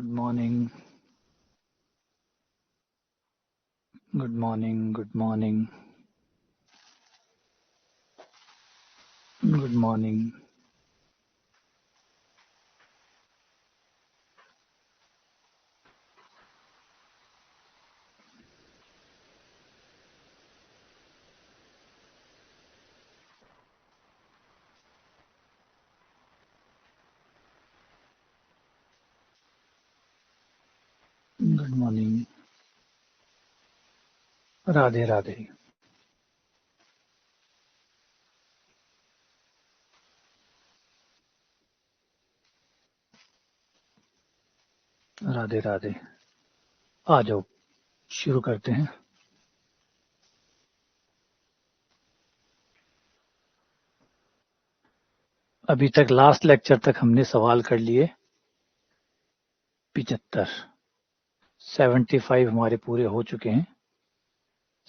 Good morning. Good morning. Good morning. Good morning. Good morning. Radhe Radhe. Radhe Radhe. आ जाओ, शुरू करते हैं. अभी तक लास्ट लेक्चर तक हमने सवाल कर लिए 75. 75 हमारे पूरे हो चुके हैं.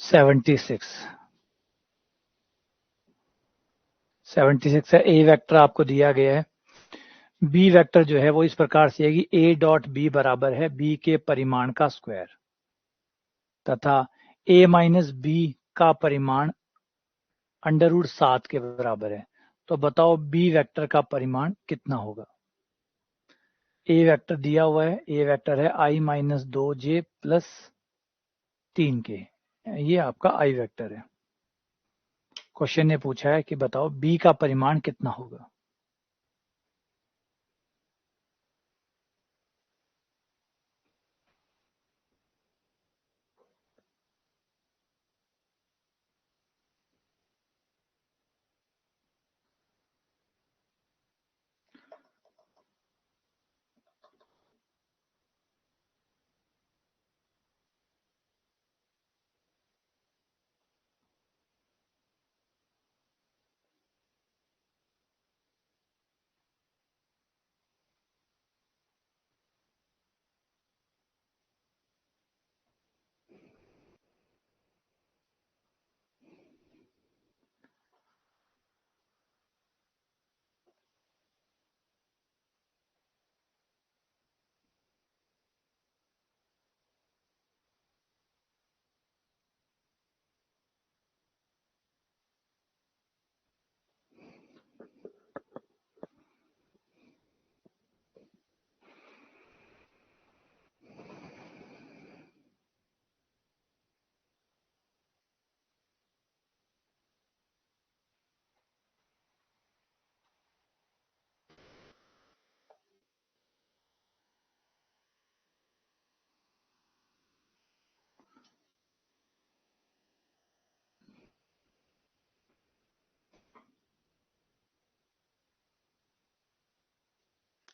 76. 76 है. ए वेक्टर आपको दिया गया है. बी वेक्टर जो है वो इस प्रकार से है कि ए डॉट बी बराबर है बी के परिमाण का स्क्वायर तथा ए माइनस बी का परिमाण अंडर रूट 7 के बराबर है. तो बताओ बी वेक्टर का परिमाण कितना होगा. ए वेक्टर दिया हुआ है. ए वेक्टर है आई माइनस 2j प्लस 3k. ये आपका आई वेक्टर है. क्वेश्चन ने पूछा है कि बताओ बी का परिमाण कितना होगा.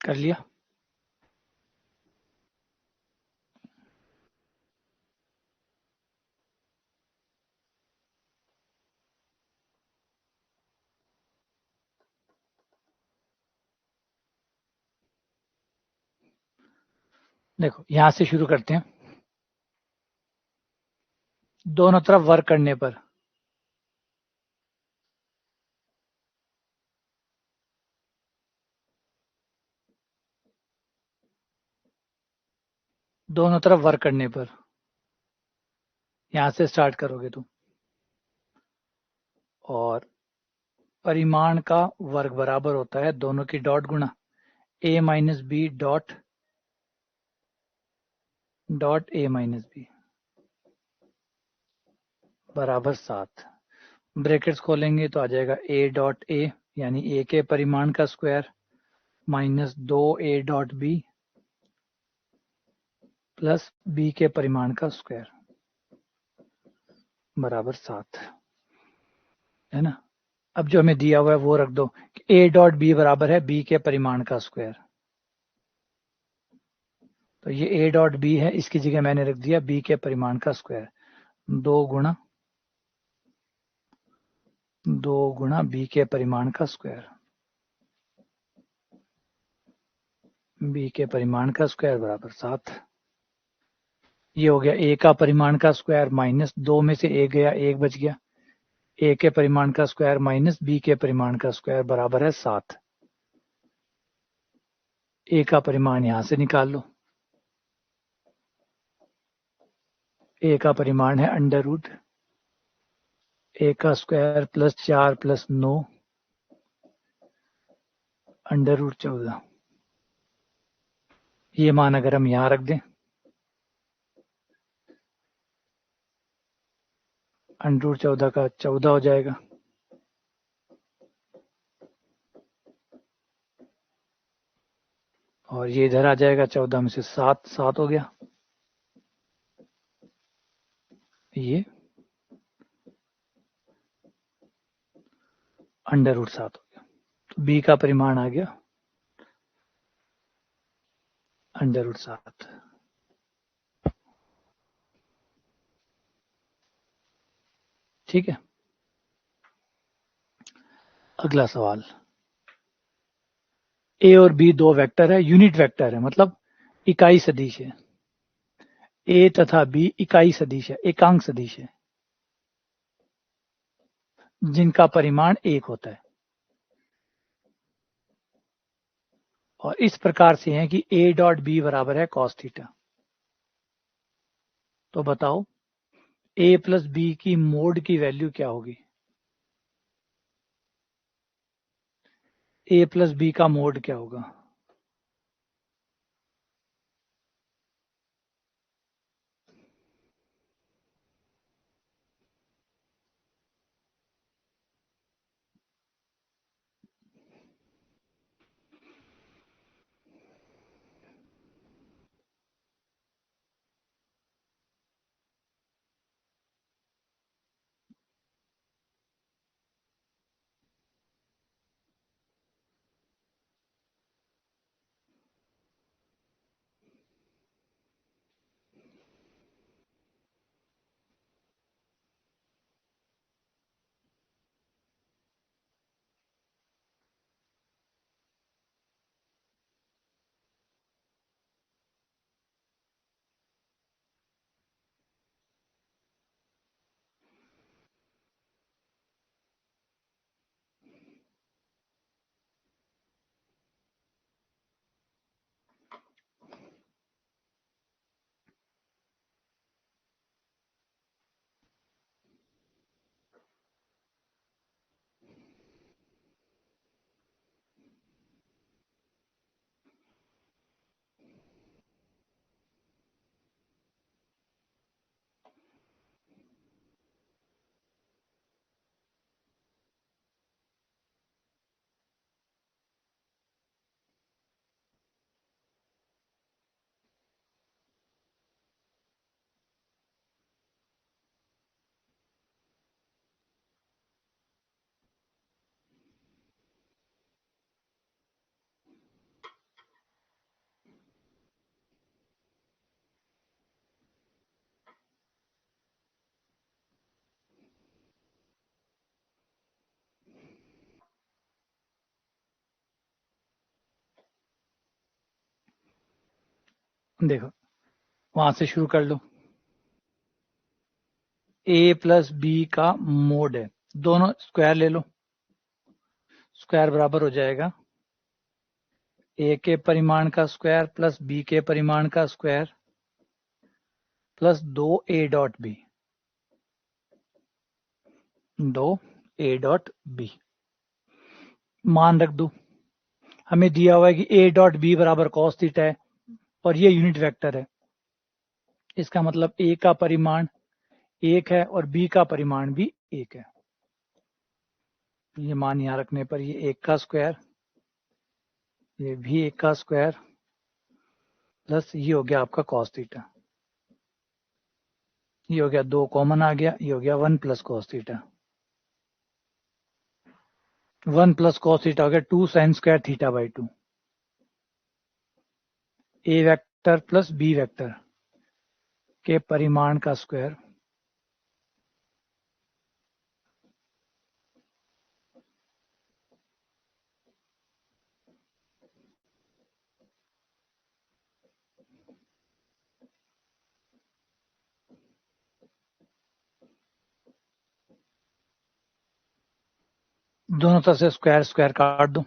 कर लिया. देखो यहां से शुरू करते हैं. दोनों तरफ वर्क करने पर यहां से स्टार्ट करोगे तुम. और परिमाण का वर्ग बराबर होता है दोनों की डॉट गुणा A minus B dot A minus B बराबर 7. ब्रैकेट्स खोलेंगे तो आ जाएगा ए डॉट ए यानी ए के परिमाण का square minus 2a dot B plus b के परिमाण का स्क्वायर बराबर 7 है ना. अब जो हमें दिया हुआ है वो रख दो कि ए डॉट बी बराबर है बी के परिमाण का स्क्वायर. तो ये ए डॉट बी है, इसकी जगह मैंने रख दिया बी के परिमाण का स्क्वायर. 2 गुणा बी के परिमाण का स्क्वायर. बी के परिमाण का स्क्वायर बराबर 7. ये हो गया ए का परिमाण का स्क्वायर माइनस 2 में से एक गया, एक बच गया. ए के परिमाण का स्क्वायर माइनस बी के परिमाण का स्क्वायर बराबर है 7. ए का परिमाण यहां से निकाल लो. ए का परिमाण है अंडर रूट ए का square plus 4 plus 9 under root 14। ये मान अगर हम यहां रख दें, अंडर रूट 14 का 14 हो जाएगा। और ये इधर आ जाएगा, 14 में से 7 7 हो गया। ये अंडर रूट 7 हो गया। तो बी का परिमाण आ गया अंडर रूट 7। ठीक है, अगला सवाल। ए और बी दो वेक्टर है, यूनिट वेक्टर है, मतलब इकाई सदिश है। ए तथा बी इकाई सदिश है, एकांक सदिश है, जिनका परिमाण 1 होता है। और इस प्रकार से है कि ए डॉट बी बराबर है कॉस थीटा। तो बताओ ए प्लस बी की मोड की वैल्यू क्या होगी? ए प्लस बी का मोड क्या होगा? देखो, वहां से शुरू कर लो। ए प्लस बी का मोड है, दोनों स्क्वायर ले लो। स्क्वायर बराबर हो जाएगा ए के परिमाण का स्क्वायर प्लस बी के परिमाण का स्क्वायर प्लस 2 ए डॉट बी, 2 ए डॉट बी। मान रख दो, हमें दिया हुआ है कि ए डॉट बी बराबर कॉस थीटा है और ये यूनिट वेक्टर है। इसका मतलब ए का परिमाण 1 है और बी का परिमाण भी 1 है। ये मान यहां रखने पर ये 1 का स्क्वायर, ये भी 1 का स्क्वायर प्लस ये हो गया आपका कॉस थीटा। ये हो गया 2 कॉमन आ गया, ये हो गया 1 plus cos theta. 1 plus cos theta हो गया 2 sine square theta by 2। A vector plus B vector के परिमाण का स्क्वायर दोनों तरफ से स्क्वायर स्क्वायर काट दो।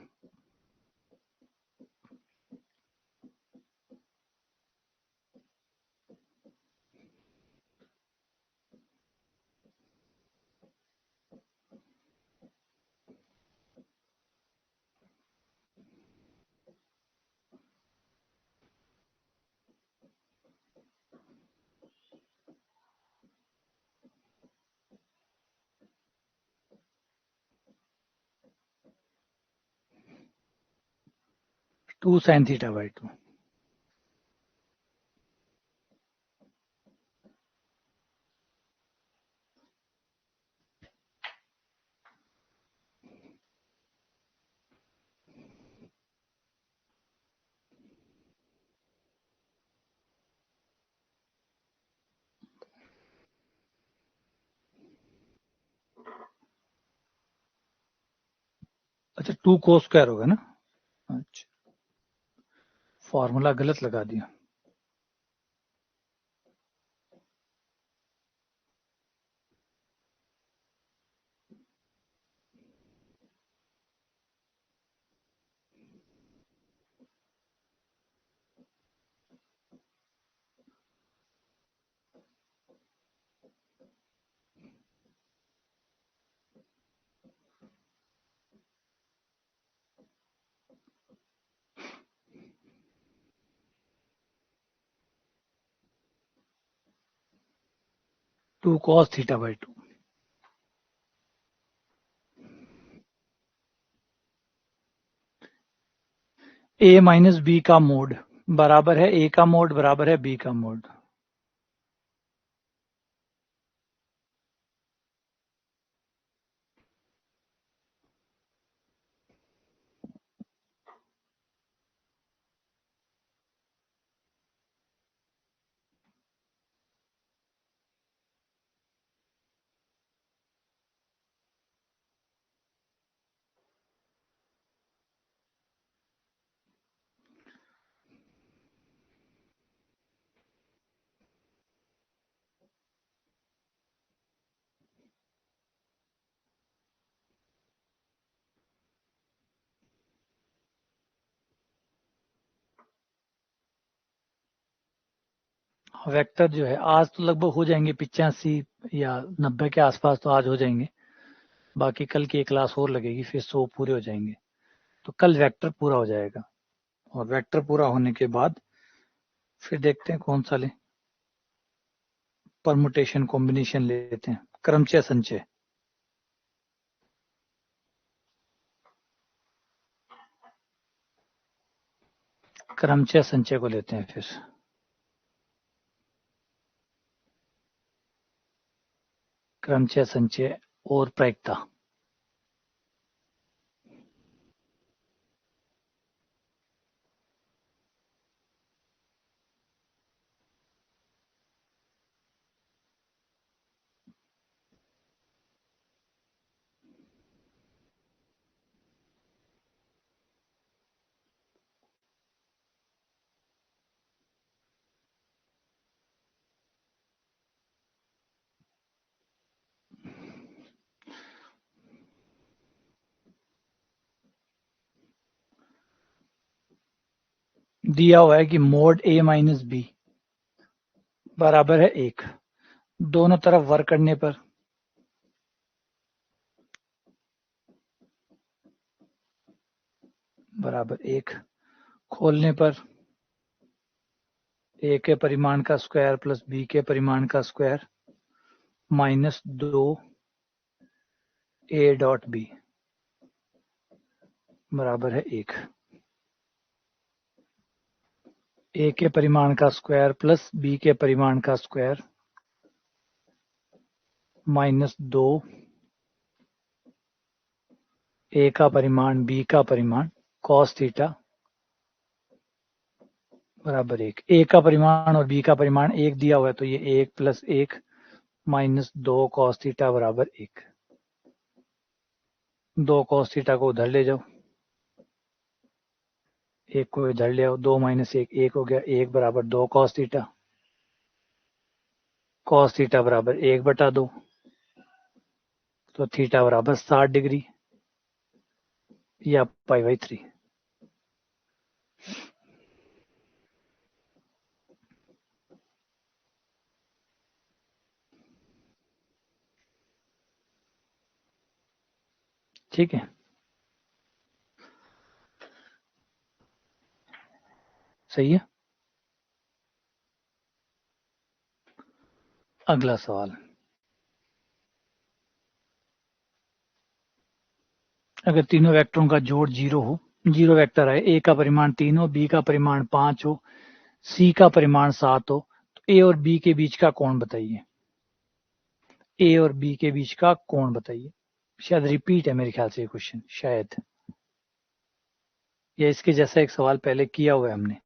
2 sin थीटा बाई 2। अच्छा 2 cos स्क्वायर होगा ना। अच्छा फॉर्मूला गलत लगा दिया। Two cos theta by 2। A minus b का मोड बराबर है ए का मोड बराबर है बी का मोड। वेक्टर जो है आज तो लगभग हो जाएंगे 85 या 90 के आसपास तो आज हो जाएंगे। बाकी कल की एक क्लास और लगेगी फिर 100 पूरे हो जाएंगे। तो कल वेक्टर पूरा हो जाएगा और वेक्टर पूरा होने के बाद फिर देखते हैं कौन सा लें। परमुटेशन कॉम्बिनेशन लेते हैं, क्रमचय संचय। क्रमचय संचय को लेते हैं फिर। क्रमचय संचय और प्रायिकता। दिया हुआ है कि मोड ए माइनस बी बराबर है 1। दोनों तरफ वर्क करने पर बराबर 1, खोलने पर ए के परिमाण का स्क्वायर प्लस बी के परिमाण का स्क्वायर माइनस 2 ए डॉट बी बराबर है 1। ए के परिमाण का स्क्वायर प्लस बी के परिमाण का स्क्वायर माइनस 2 ए का परिमाण बी का परिमाण कॉस थीटा बराबर 1। ए का परिमाण और बी का परिमाण 1 दिया हुआ है तो ये 1 प्लस 1 माइनस 2 कॉस थीटा बराबर 1। 2 कॉस थीटा को उधर ले जाओ, 1 को इधर ले आओ, 2 माइनस 1 1 हो गया, 1 बराबर 2 कॉस थीटा। कॉस थीटा बराबर 1/2 तो थीटा बराबर 60 डिग्री या π/3। ठीक है, सही है। अगला सवाल, अगर तीनों वेक्टरों का जोड़ 0 हो जीरो वेक्टर है, ए का परिमाण 3 हो, बी का परिमाण 5 हो, सी का परिमाण 7 हो, तो ए और बी के बीच का कोण बताइए। ए और बी के बीच का कोण बताइए। शायद रिपीट है मेरे ख्याल से ये क्वेश्चन, शायद, या इसके जैसा एक सवाल पहले किया हुआ है हमने।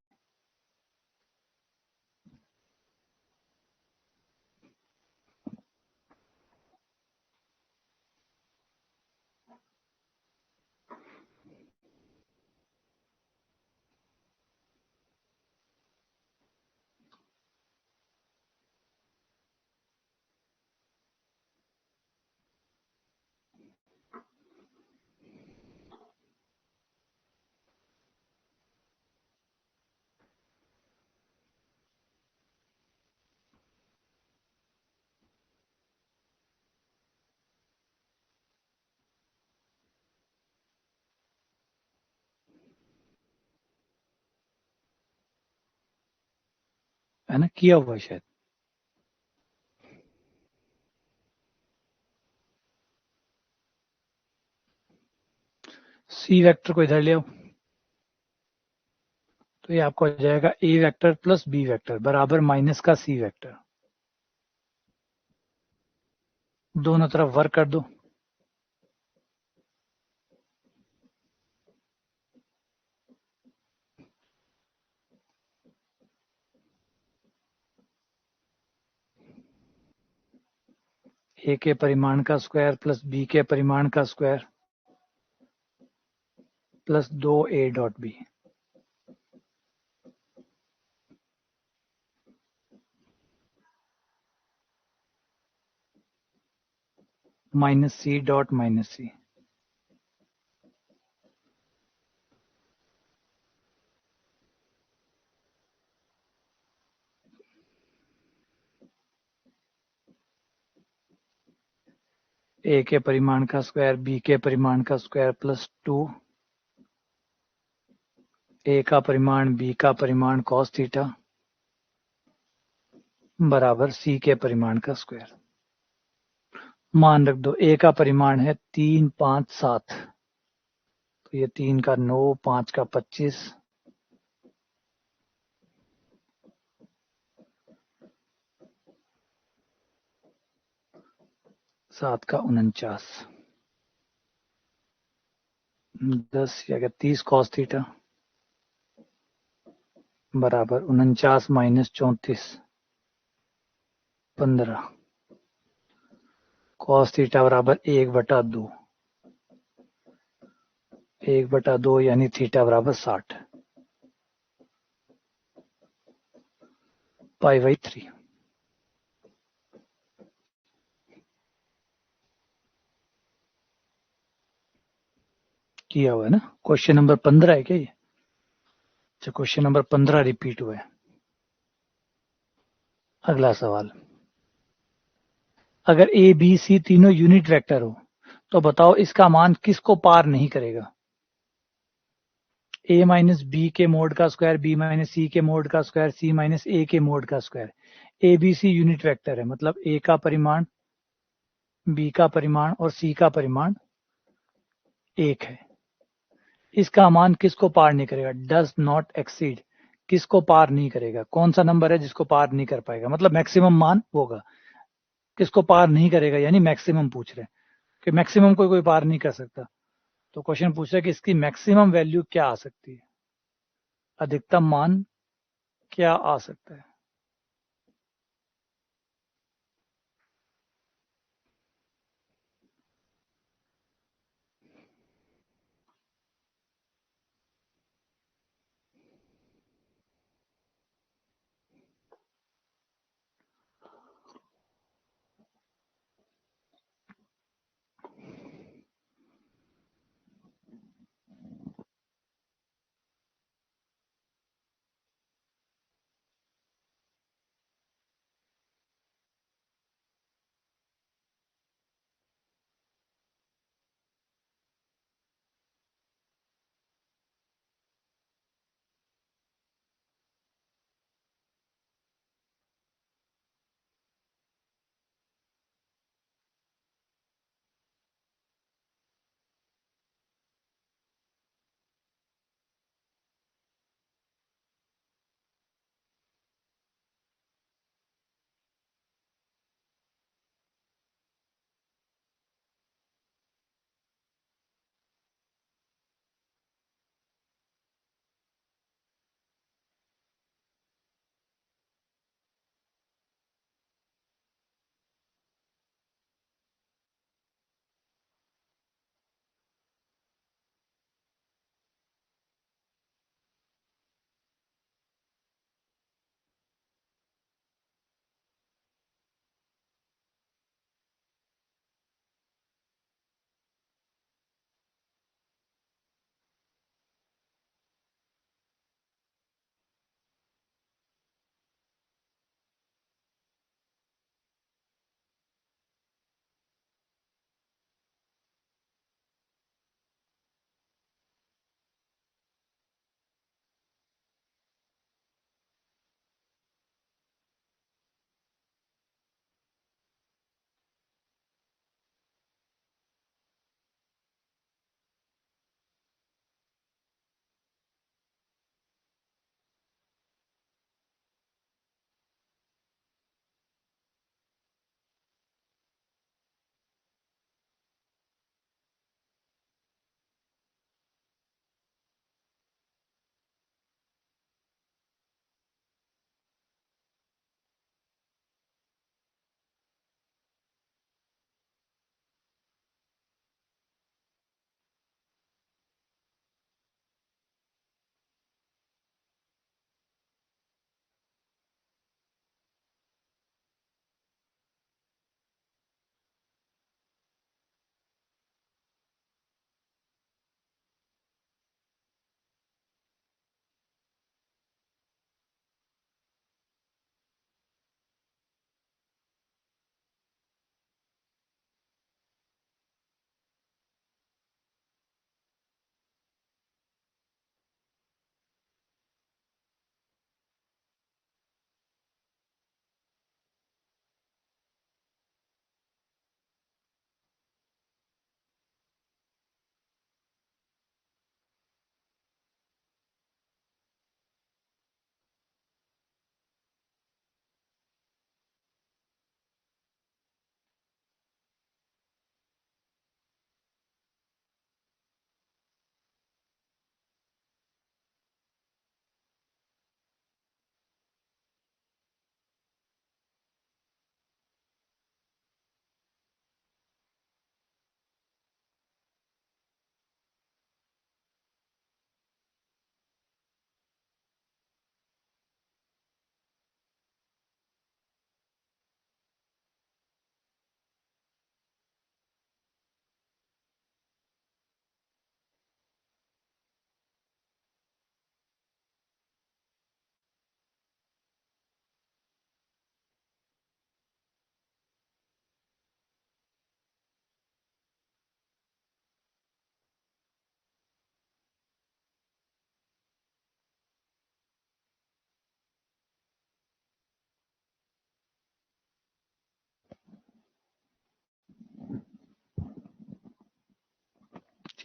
है ना, किया हुआ है शायद। सी वेक्टर को इधर ले आओ, तो ये आपको हो जाएगा ए वेक्टर प्लस बी वेक्टर बराबर माइनस का सी वेक्टर। दोनों तरफ वर्क कर दो। ए के परिमाण का स्क्वायर प्लस बी के परिमाण का square plus 2 A dot B minus C dot minus C. A के परिमाण का स्क्वायर बी के परिमाण का स्क्वायर प्लस 2 ए का परिमाण बी का परिमाण कॉस थीटा बराबर सी के परिमाण का स्क्वायर। मान रख दो, ए का परिमाण है 3, 5, 7, तो ये 3 का 9, 5 का 25, 7 का 49, 10 या 30 कॉस थीटा बराबर 49 माइनस 34 15 कॉस थीटा बराबर 1/2, 1/2 यानी थीटा बराबर 60 पाई/3। किया हुआ है ना। क्वेश्चन नंबर 15 है क्या ये? अच्छा, क्वेश्चन नंबर 15 रिपीट हुआ है। अगला सवाल, अगर ए बी सी तीनों यूनिट वेक्टर हो तो बताओ इसका मान किसको पार नहीं करेगा। ए माइनस बी के मोड का स्क्वायर, बी माइनस सी के मोड का स्क्वायर, सी माइनस ए के मोड का square. A B c unit vector है, मतलब ए का परिमाण, बी का परिमाण और सी का परिमाण एक है। इसका मान किसको पार नहीं करेगा, डज नॉट एक्सीड, किसको पार नहीं करेगा, कौन सा नंबर है जिसको पार नहीं कर पाएगा, मतलब मैक्सिमम मान होगा, किसको पार नहीं करेगा, यानी मैक्सिमम पूछ रहे हैं कि मैक्सिमम को कोई पार नहीं कर सकता। तो क्वेश्चन पूछ रहा है कि इसकी मैक्सिमम वैल्यू क्या आ सकती है, अधिकतम मान क्या आ सकता है।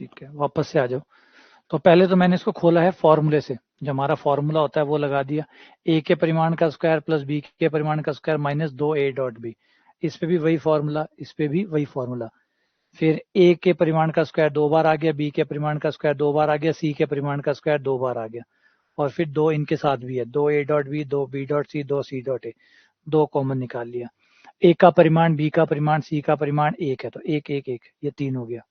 ठीक है, वापस से आ जाओ। तो पहले तो मैंने इसको खोला है फॉर्मूले से, जो हमारा फॉर्मूला होता है वो लगा दिया, ए के परिमाण का स्क्वायर प्लस बी के परिमाण का square minus 2a dot B. इस पे भी वही फॉर्मूला, इस पे भी वही फॉर्मूला। फिर ए के परिमाण का स्क्वायर 2 बार आ गया, बी के परिमाण का स्क्वायर 2 बार आ गया, सी के परिमाण का स्क्वायर 2 बार आ गया। और फिर 2 इनके साथ भी है, 2a dot b, 2b dot c, 2c dot a. 2 common निकाल लिया। ए का परिमाण, बी का परिमाण, सी का परिमाण 1 है, तो 1 1 1, ये 3 हो गया।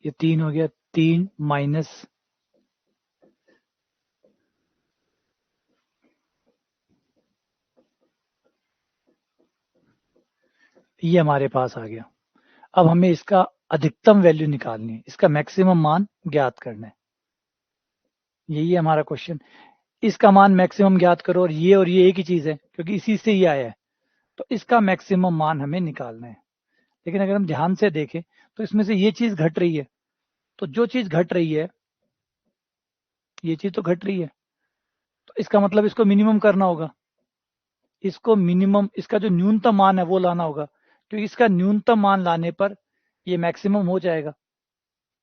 ये 3 हो गया, 3 माइनस ये हमारे पास आ गया। अब हमें इसका अधिकतम वैल्यू निकालनी है, इसका मैक्सिमम मान ज्ञात करना है। यही है हमारा क्वेश्चन। इसका मान मैक्सिमम ज्ञात करो, और ये एक ही चीज है क्योंकि इसी से ये आया है। तो इसका मैक्सिमम मान हमें निकालना है। लेकिन अगर हम ध्यान से देखें तो इसमें से ये चीज घट रही है। तो जो चीज घट रही है, ये चीज तो घट रही है, तो इसका मतलब इसको मिनिमम करना होगा। इसको मिनिमम, इसका जो न्यूनतम मान है वो लाना होगा, क्योंकि इसका न्यूनतम मान लाने पर ये मैक्सिमम हो जाएगा।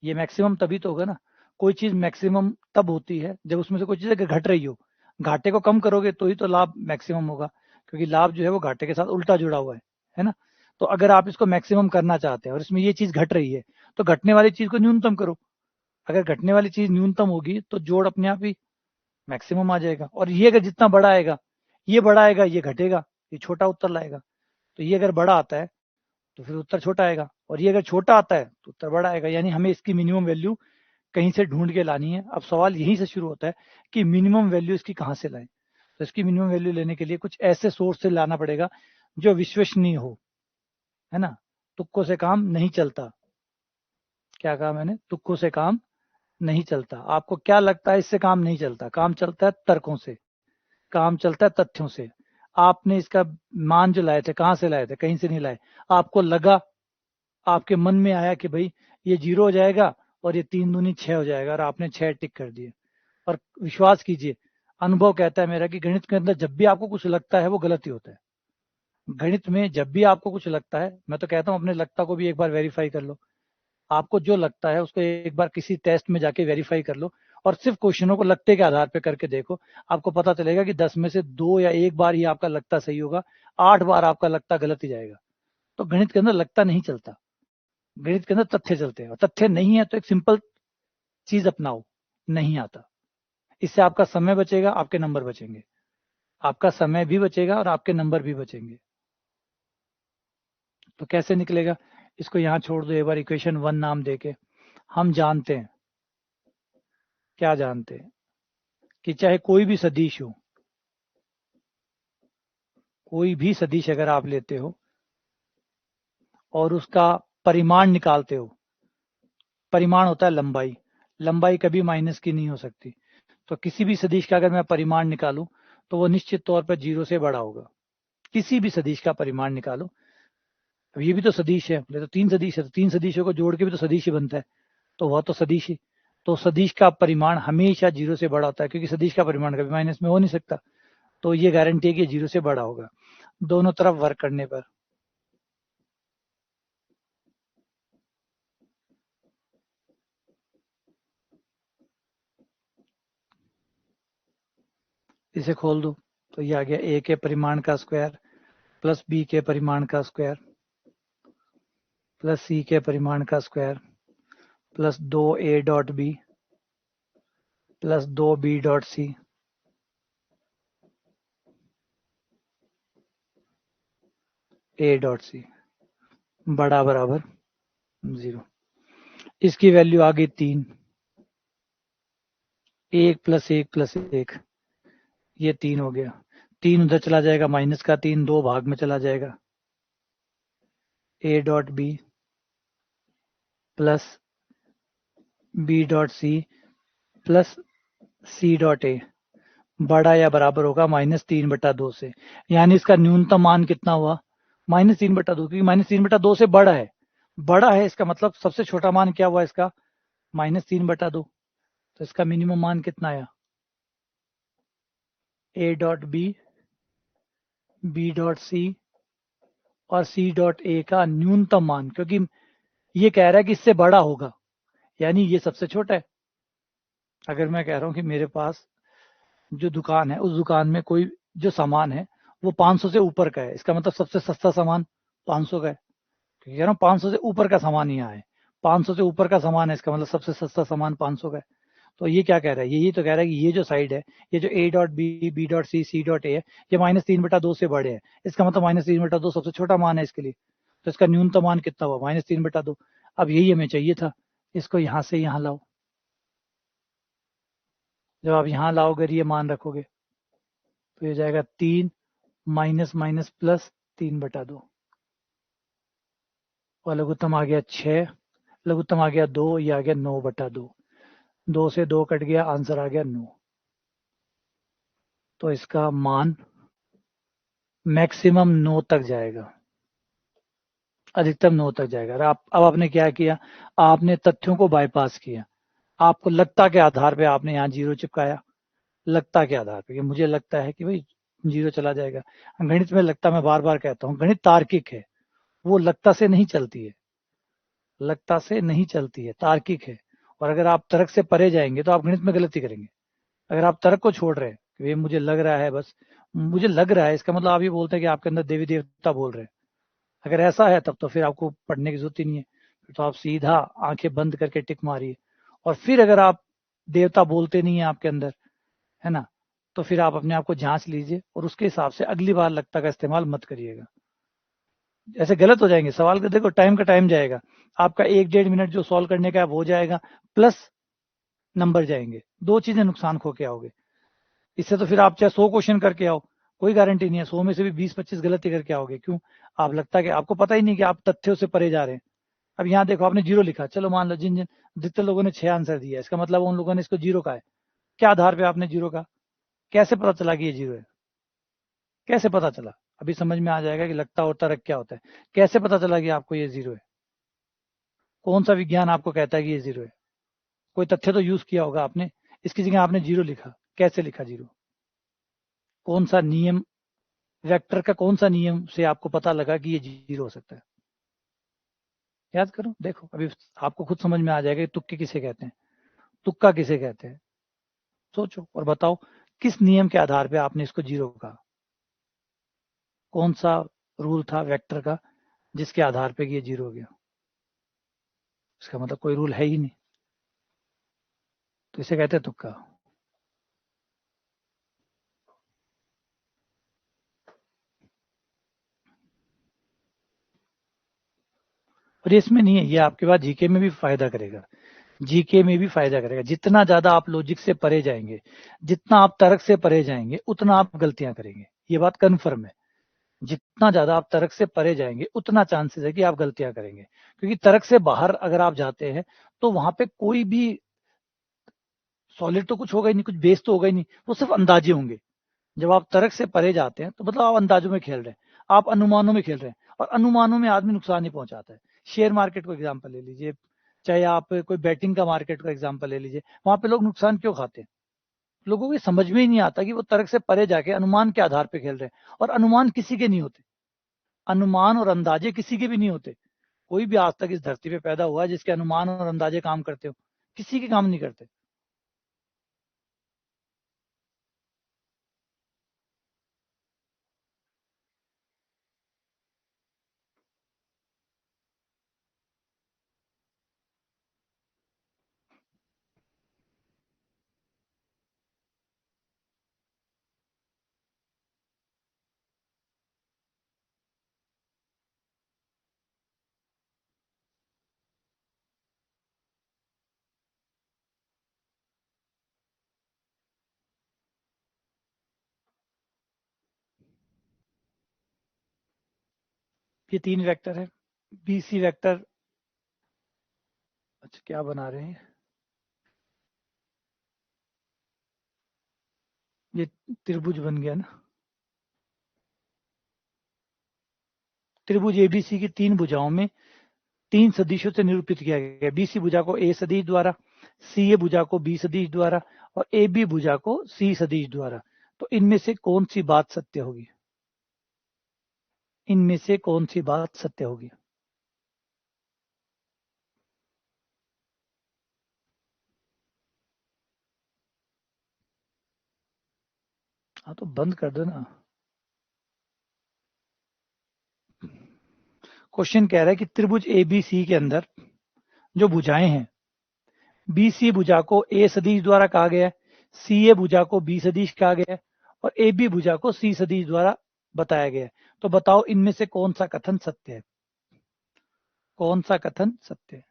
ये मैक्सिमम तभी तो होगा ना। कोई चीज मैक्सिमम तब होती है जब उसमें से कोई चीज अगर घट रही हो। घाटे को कम करोगे तो ही तो लाभ मैक्सिमम होगा, क्योंकि लाभ जो है वो घाटे के साथ उल्टा जुड़ा हुआ है ना। तो अगर आप इसको मैक्सिमम करना चाहते हैं और इसमें ये चीज घट रही है, तो घटने वाली चीज को न्यूनतम करो। अगर घटने वाली चीज न्यूनतम होगी तो जोड़ अपने आप ही मैक्सिमम आ जाएगा। और ये अगर जितना बड़ा आएगा, ये बड़ा आएगा, ये घटेगा, ये छोटा उत्तर लाएगा। तो ये अगर बड़ा आता है तो फिर उत्तर छोटा आएगा, और ये अगर छोटा आता है तो उत्तर बड़ा आएगा। यानी हमें इसकी मिनिमम वैल्यू कहीं से ढूंढ के लानी है। अब सवाल यहीं से शुरू होता है कि मिनिमम वैल्यू इसकी कहाँ से लाएं। तो इसकी मिनिमम वैल्यू लेने के लिए कुछ ऐसे सोर्स से लाना पड़ेगा जो विश्वसनीय हो, है ना। तुक्कों से काम नहीं चलता। क्या कहा मैंने? तुक्कों से काम नहीं चलता। आपको क्या लगता है इससे काम नहीं चलता? काम चलता है तर्कों से, काम चलता है तथ्यों से। आपने इसका मान जो लाए थे, कहाँ से लाए थे? कहीं से नहीं लाए। आपको लगा, आपके मन में आया कि भाई ये 0 हो जाएगा और ये 3 दूनी 6 हो जाएगा, और आपने 6 टिक कर दिए। और विश्वास कीजिए, अनुभव कहता है मेरा कि गणित के अंदर जब भी आपको कुछ लगता है वो गलत ही होता है। गणित में जब भी आपको कुछ लगता है, मैं तो कहता हूँ अपने लगता को भी एक बार वेरीफाई कर लो। आपको जो लगता है उसको एक बार किसी टेस्ट में जाके वेरीफाई कर लो, और सिर्फ क्वेश्चनों को लगते के आधार पे करके देखो। आपको पता चलेगा कि 10 में से 2 या 1 बार ही आपका लगता सही होगा, 8 बार आपका लगता गलत ही जाएगा। तो गणित के अंदर लगता नहीं चलता, गणित के अंदर तथ्य चलते हैं। और तथ्य नहीं है तो एक सिंपल चीज अपनाओ, नहीं आता। इससे आपका समय बचेगा, आपके नंबर बचेंगे। आपका समय भी बचेगा और आपके नंबर भी बचेंगे। तो कैसे निकलेगा? इसको यहां छोड़ दो एक बार, इक्वेशन 1 नाम देके। हम जानते हैं, क्या जानते हैं, कि चाहे कोई भी सदिश हो, कोई भी सदिश अगर आप लेते हो और उसका परिमाण निकालते हो, परिमाण होता है लंबाई, लंबाई कभी माइनस की नहीं हो सकती। तो किसी भी सदिश का अगर मैं परिमाण निकालूं तो वो निश्चित तौर पर 0 से बड़ा होगा। किसी भी सदिश का परिमाण निकालो। अब ये भी तो सदिश है, बोले तो 3 सदिश है, तो 3 सदिशों को जोड़ के भी तो सदिश ही बनता है। तो वह तो सदिश ही। तो सदिश का परिमाण हमेशा 0 से बड़ा होता है, क्योंकि सदिश का परिमाण कभी माइनस में हो नहीं सकता। तो ये गारंटी है कि 0 से बड़ा होगा दोनों तरफ वर्क करने पर। इसे खोल दो तो ये आ गया ए के परिमाण का स्क्वायर प्लस बी के परिमाण का स्क्वायर प्लस सी के परिमाण का square plus 2a dot B plus 2b dot C, A dot C बड़ा बराबर 0। इसकी वैल्यू आ गई 3। 1 प्लस 1 प्लस 1, ये 3 हो गया। 3 उधर चला जाएगा, माइनस का 3 2 भाग में चला जाएगा। A dot B plus b dot c plus c dot a बड़ा या बराबर होगा -3/2 से। यानी इसका न्यूनतम मान कितना हुआ? -3/2, क्योंकि -3/2 से बड़ा है। बड़ा है इसका मतलब सबसे छोटा मान क्या हुआ इसका? -3/2। तो इसका मिनिमम मान कितना आया? A dot b, b dot c और सी डॉट ए का न्यूनतम मान, क्योंकि ये कह रहा है कि इससे बड़ा होगा, यानी ये सबसे छोटा है। अगर मैं कह रहा हूं कि मेरे पास जो दुकान है उस दुकान में कोई जो सामान है वो 500 से ऊपर का है, इसका मतलब सबसे सस्ता सामान 500 का है। कह रहा हूँ 500 से ऊपर का सामान यहाँ है, 500 से ऊपर का सामान है, इसका मतलब सबसे सस्ता सामान 500 का है। तो ये क्या कह रहा है, यही तो कह रहा है कि ये जो साइड है, ये जो a dot b, b dot c, c dot a है, ये -3/2 से बड़े हैं, इसका मतलब -3/2 सबसे छोटा मान है इसके लिए। तो इसका न्यूनतम मान कितना हुआ, -3/2। अब यही हमें चाहिए था, इसको यहां से यहां लाओ। जब आप यहां लाओगे ये मान रखोगे तो ये जाएगा 3 माइनस माइनस प्लस 3/2, और लघुत्तम आ गया 6, लघुत्तम आ गया 2, ये आ गया 9/2। 2 से 2 कट गया, आंसर आ गया 9। तो इसका मान मैक्सिमम 9 तक जाएगा, अधिकतम 9 तक जाएगा। अब आपने क्या किया, आपने तथ्यों को बाईपास किया। आपको लगता के आधार पे आपने यहाँ 0 चिपकाया, लगता के आधार पे, मुझे लगता है कि भाई 0 चला जाएगा। गणित में लगता, मैं बार बार कहता हूँ, गणित तार्किक है, वो लगता से नहीं चलती है, लगता से नहीं चलती है, तार्किक है। और अगर आप तर्क से परे जाएंगे तो आप गणित में गलती करेंगे। अगर आप तर्क को छोड़ रहे हैं कि ये मुझे लग रहा है, बस मुझे लग रहा है, इसका मतलब आप ये बोलते हैं कि आपके अंदर देवी देवता बोल रहे हैं। अगर ऐसा है तब तो फिर आपको पढ़ने की जरूरत ही नहीं है, फिर तो आप सीधा आंखें बंद करके टिक मारिए। और फिर अगर आप देवता बोलते नहीं है आपके अंदर, है ना, तो फिर आप अपने आप को जांच लीजिए और उसके हिसाब से अगली बार लगता का इस्तेमाल मत करिएगा। ऐसे गलत हो जाएंगे सवाल का, देखो टाइम का टाइम जाएगा, आपका 1-1.5 मिनट जो सॉल्व करने का है वो जाएगा, प्लस नंबर जाएंगे, दो चीजें नुकसान खो के आओगे। इससे तो फिर आप चाहे 100 क्वेश्चन करके आओ, कोई गारंटी नहीं है, 100 में से भी 20-25 गलती करके आओगे। क्यों, आप लगता है कि आपको पता ही नहीं कि आप तथ्यों से परे जा रहे हैं। अब यहाँ देखो आपने 0 लिखा, चलो मान लो जिन जिन जितने लोगों ने 6 आंसर दिया, इसका मतलब उन लोगों ने इसको 0 का है। क्या आधार पे आपने 0 का, कैसे पता चला कि ये 0 है, कैसे पता चला? अभी समझ में आ जाएगा कि लगता और तर्क क्या होता है। कैसे पता चला कि आपको ये 0 है, कौन सा विज्ञान आपको कहता है कि ये 0 है? कोई तथ्य तो यूज किया होगा आपने, इसकी जगह आपने 0 लिखा, कैसे लिखा 0? कौन सा नियम, वेक्टर का कौन सा नियम से आपको पता लगा कि ये 0 हो सकता है? याद करो, देखो अभी आपको खुद समझ में आ जाएगा कि तुक्के किसे कहते हैं, तुक्का किसे कहते हैं। सोचो और बताओ, किस नियम के आधार पे आपने इसको 0 कहा? कौन सा रूल था वेक्टर का जिसके आधार पे ये 0 हो गया? इसका मतलब कोई रूल है ही नहीं, तो इसे कहते हैं तुक्का। और ये इसमें नहीं है, ये आपके पास जीके में भी फायदा करेगा, जीके में भी फायदा करेगा। जितना ज्यादा आप लॉजिक से परे जाएंगे, जितना आप तर्क से परे जाएंगे, उतना आप गलतियां करेंगे, ये बात कन्फर्म है। जितना ज्यादा आप तर्क से परे जाएंगे उतना चांसेस है कि आप गलतियां करेंगे, क्योंकि तर्क से बाहर अगर आप जाते हैं तो वहां पे कोई भी सॉलिड तो कुछ होगा ही नहीं, कुछ बेस तो होगा ही नहीं, वो सिर्फ अंदाजे होंगे। जब आप तर्क से परे जाते हैं तो मतलब आप अंदाजों में खेल रहे हैं, आप अनुमानों में खेल रहे हैं, और अनुमानों में आदमी नुकसान ही पहुंचाता है। शेयर मार्केट को एग्जाम्पल ले लीजिए, चाहे आप कोई बैटिंग का मार्केट का एग्जाम्पल ले लीजिए, वहां पे लोग नुकसान क्यों खाते हैं? लोगों को समझ में ही नहीं आता कि वो तर्क से परे जाके अनुमान के आधार पर खेल रहे हैं, और अनुमान किसी के नहीं होते, अनुमान और अंदाजे किसी के भी नहीं होते। कोई भी आज तक इस धरती पे पैदा हुआ है जिसके अनुमान और अंदाजे काम करते हो? किसी के काम नहीं करते। ये 3 वेक्टर है, बीसी वेक्टर। अच्छा क्या बना रहे हैं, ये त्रिभुज बन गया ना। त्रिभुज एबीसी की 3 भुजाओं में 3 सदिशों से निरूपित किया गया। बीसी भुजा को ए सदिश द्वारा, सी ए भुजा को बी सदिश द्वारा, और ए बी भुजा को सी सदिश द्वारा। तो इनमें से कौन सी बात सत्य होगी? इनमें से कौन सी बात सत्य होगी? हाँ तो बंद कर दो ना। क्वेश्चन कह रहा है कि त्रिभुज एबीसी के अंदर जो भुजाएं हैं, बीसी भुजा को ए सदिश द्वारा कहा गया है, सीए भुजा को बी सदिश कहा गया है और ए बी भुजा को सी सदिश द्वारा बताया गया है। तो बताओ इनमें से कौन सा कथन सत्य है? कौन सा कथन सत्य है?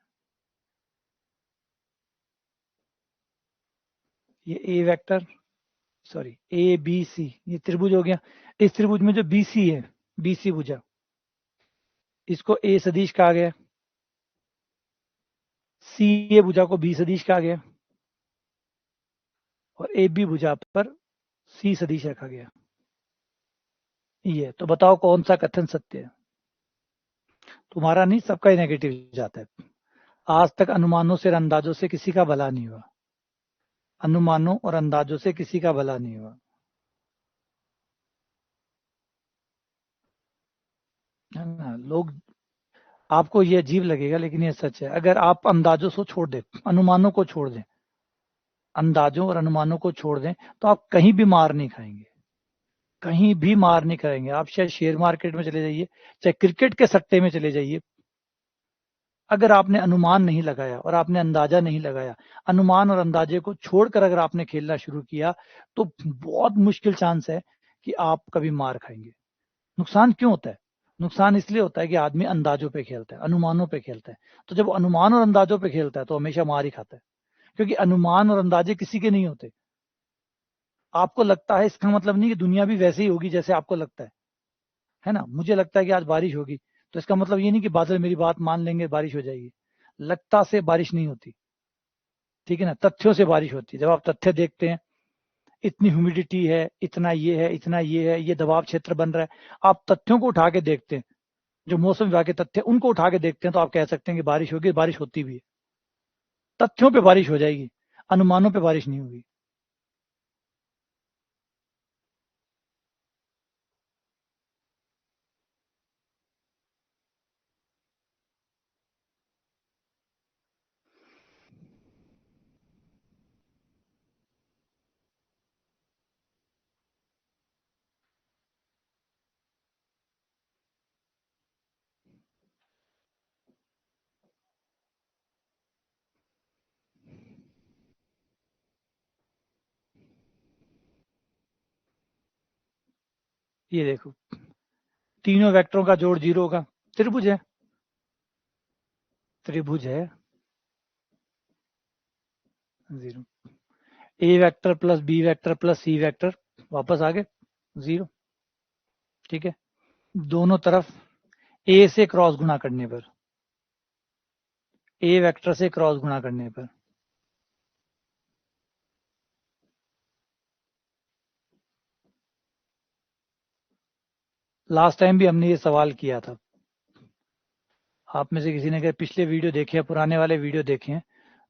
ये A vector, sorry A B C, ये त्रिभुज हो गया। इस त्रिभुज में जो बीसी है, बीसी भुजा, इसको ए सदिश कहा गया, सी ए भुजा को बी सदिश कहा गया और ए बी भुजा पर सी सदिश रखा गया। ये तो बताओ कौन सा कथन सत्य है? तुम्हारा नहीं, सबका ही नेगेटिव जाता है। आज तक अनुमानों से और अंदाजों से किसी का भला नहीं हुआ। अनुमानों और अंदाजों से किसी का भला नहीं हुआ, है ना। लोग, आपको ये अजीब लगेगा लेकिन ये सच है। अगर आप अंदाजों को छोड़ दें, अनुमानों को छोड़ दें, अंदाजों और अनुमानों को छोड़ दें, तो आप कहीं भी मार नहीं खाएंगे। कहीं भी मार नहीं खाएंगे। आप चाहे शेयर मार्केट में चले जाइए, चाहे क्रिकेट के सट्टे में चले जाइए, अगर आपने अनुमान नहीं लगाया और आपने अंदाजा नहीं लगाया, अनुमान और अंदाजे को छोड़कर अगर आपने खेलना शुरू किया, तो बहुत मुश्किल चांस है कि आप कभी मार खाएंगे। नुकसान क्यों होता है? नुकसान इसलिए होता है कि आदमी अंदाजों पे खेलता है, अनुमानों पे खेलता है। तो जब अनुमान और अंदाजों पे खेलता है तो हमेशा मार ही खाता है, क्योंकि अनुमान और अंदाजे किसी के नहीं होते। आपको लगता है, इसका मतलब नहीं कि दुनिया भी वैसे ही होगी जैसे आपको लगता है ना। मुझे लगता है कि आज बारिश होगी, तो इसका मतलब ये नहीं कि बादल मेरी बात मान लेंगे, बारिश हो जाएगी। लगता से बारिश नहीं होती, ठीक है ना। तथ्यों से बारिश होती है। जब आप तथ्य देखते हैं, इतनी ह्यूमिडिटी है, इतना ये है, इतना ये है, ये दबाव क्षेत्र बन रहा है, आप तथ्यों को उठा के देखते हैं, जो मौसम विभाग के तथ्य, उनको उठा के देखते हैं, तो आप कह सकते हैं कि बारिश होगी। बारिश होती भी है, तथ्यों पे बारिश हो जाएगी, अनुमानों पे बारिश नहीं होगी। ये देखो, तीनों वेक्टरों का जोड़ 0 होगा। त्रिभुज है, त्रिभुज है, 0। A vector plus B vector plus C vector वापस आ गए 0, ठीक है। दोनों तरफ ए से क्रॉस गुणा करने पर, ए वेक्टर से क्रॉस गुणा करने पर, लास्ट टाइम भी हमने ये सवाल किया था। आप में से किसी ने अगर पिछले वीडियो देखे हैं, पुराने वाले वीडियो देखे हैं,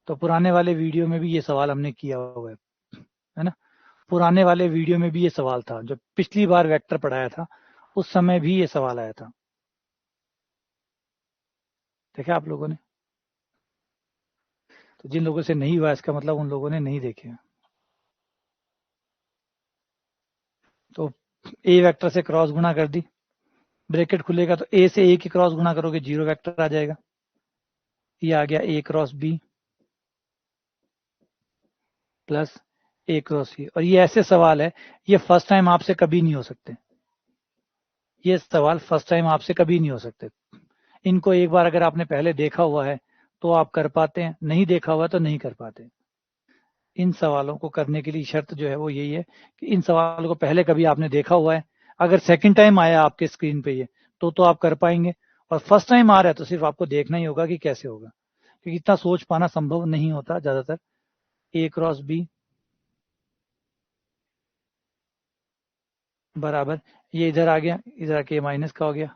तो पुराने वाले वीडियो में भी ये सवाल हमने किया हुआ है ना। पुराने वाले वीडियो में भी ये सवाल था, जब पिछली बार वेक्टर पढ़ाया था उस समय भी ये सवाल आया था। देखा आप लोगों ने? तो जिन लोगों से नहीं हुआ, इसका मतलब उन लोगों ने नहीं देखे। तो ए वेक्टर से क्रॉस गुणा कर दी, ब्रैकेट खुलेगा तो ए से ए की क्रॉस गुणा करोगे 0 वेक्टर आ जाएगा। ये आ गया ए क्रॉस बी प्लस ए क्रॉस सी। और ये ऐसे सवाल है, ये फर्स्ट टाइम आपसे कभी नहीं हो सकते। ये सवाल फर्स्ट टाइम आपसे कभी नहीं हो सकते। इनको एक बार अगर आपने पहले देखा हुआ है तो आप कर पाते हैं, नहीं देखा हुआ तो नहीं कर पाते। इन सवालों को करने के लिए शर्त जो है वो यही है कि इन सवालों को पहले कभी आपने देखा हुआ है। अगर सेकंड टाइम आया आपके स्क्रीन पे ये, तो आप कर पाएंगे। और फर्स्ट टाइम आ रहा है तो सिर्फ आपको देखना ही होगा कि कैसे होगा, क्योंकि इतना सोच पाना संभव नहीं होता ज्यादातर। ए क्रॉस बी बराबर, ये इधर आ गया, इधर आके माइनस का हो गया।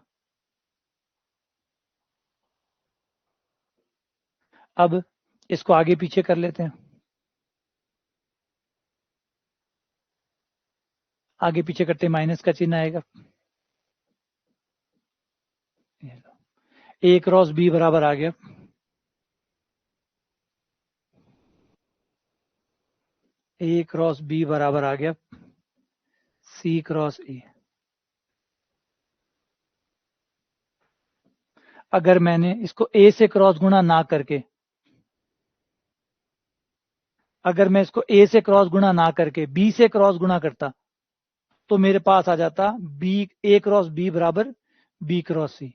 अब इसको आगे पीछे कर लेते हैं। आगे पीछे करते माइनस का चिन्ह आएगा, ए क्रॉस बी बराबर आ गया ए क्रॉस बी बराबर आ गया सी क्रॉस ए। अगर मैंने इसको ए से क्रॉस गुणा ना करके, अगर मैं इसको ए से क्रॉस गुणा ना करके बी से क्रॉस गुणा करता तो मेरे पास आ जाता बी ए क्रॉस बी बराबर बी क्रॉस सी।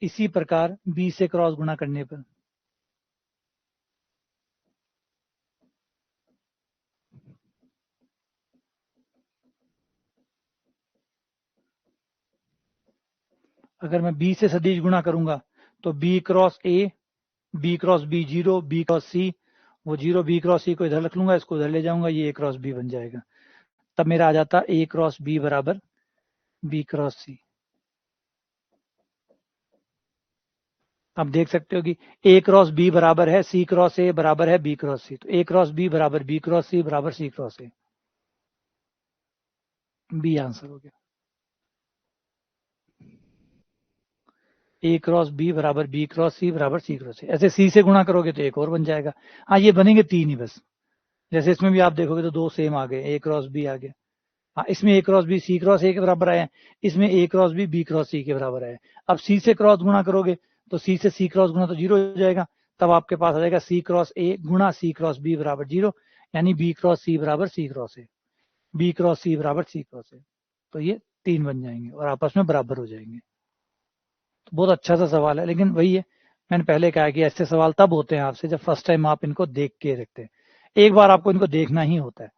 इसी प्रकार बी से क्रॉस गुणा करने पर अगर मैं बी से सदिश गुणा करूंगा तो B cross A, B cross B zero, B cross C, वो जीरो बी क्रॉस सी को इधर रख लूंगा, इसको इधर ले जाऊंगा, ये ए क्रॉस बी बन जाएगा। तब मेरा आ जाता ए क्रॉस बी बराबर बी क्रॉस सी। आप देख सकते हो कि ए क्रॉस बी बराबर है सी क्रॉस ए बराबर है बी क्रॉस सी, तो ए क्रॉस बी बराबर बी क्रॉस सी बराबर सी क्रॉस ए। बी आंसर हो गया। ए क्रॉस बी बराबर बी क्रॉस सी बराबर सी क्रॉस ए। ऐसे सी से गुणा करोगे तो एक और बन जाएगा। हाँ, ये बनेंगे तीन ही बस। जैसे इसमें भी आप देखोगे तो दो सेम आ गए, ए क्रॉस बी आ गया। हाँ, इसमें A cross B C cross A के बराबर आए हैं, इसमें A cross B cross C के बराबर आए। अब सी से क्रॉस गुणा करोगे तो सी से सी क्रॉस गुणा तो जीरो हो जाएगा। तब आपके पास आ जाएगा सी क्रॉस ए गुणा सी क्रॉस बी बराबर जीरो, यानी बी क्रॉस सी बराबर सी cross A, B cross C बराबर सी क्रॉस ए। तो ये तीन बन जाएंगे और आपस में बराबर हो जाएंगे। तो बहुत अच्छा सा सवाल है, लेकिन वही है, मैंने पहले कहा कि ऐसे सवाल तब होते हैं आपसे जब फर्स्ट टाइम आप इनको देख के रखते हैं। एक बार आपको इनको देखना ही होता है,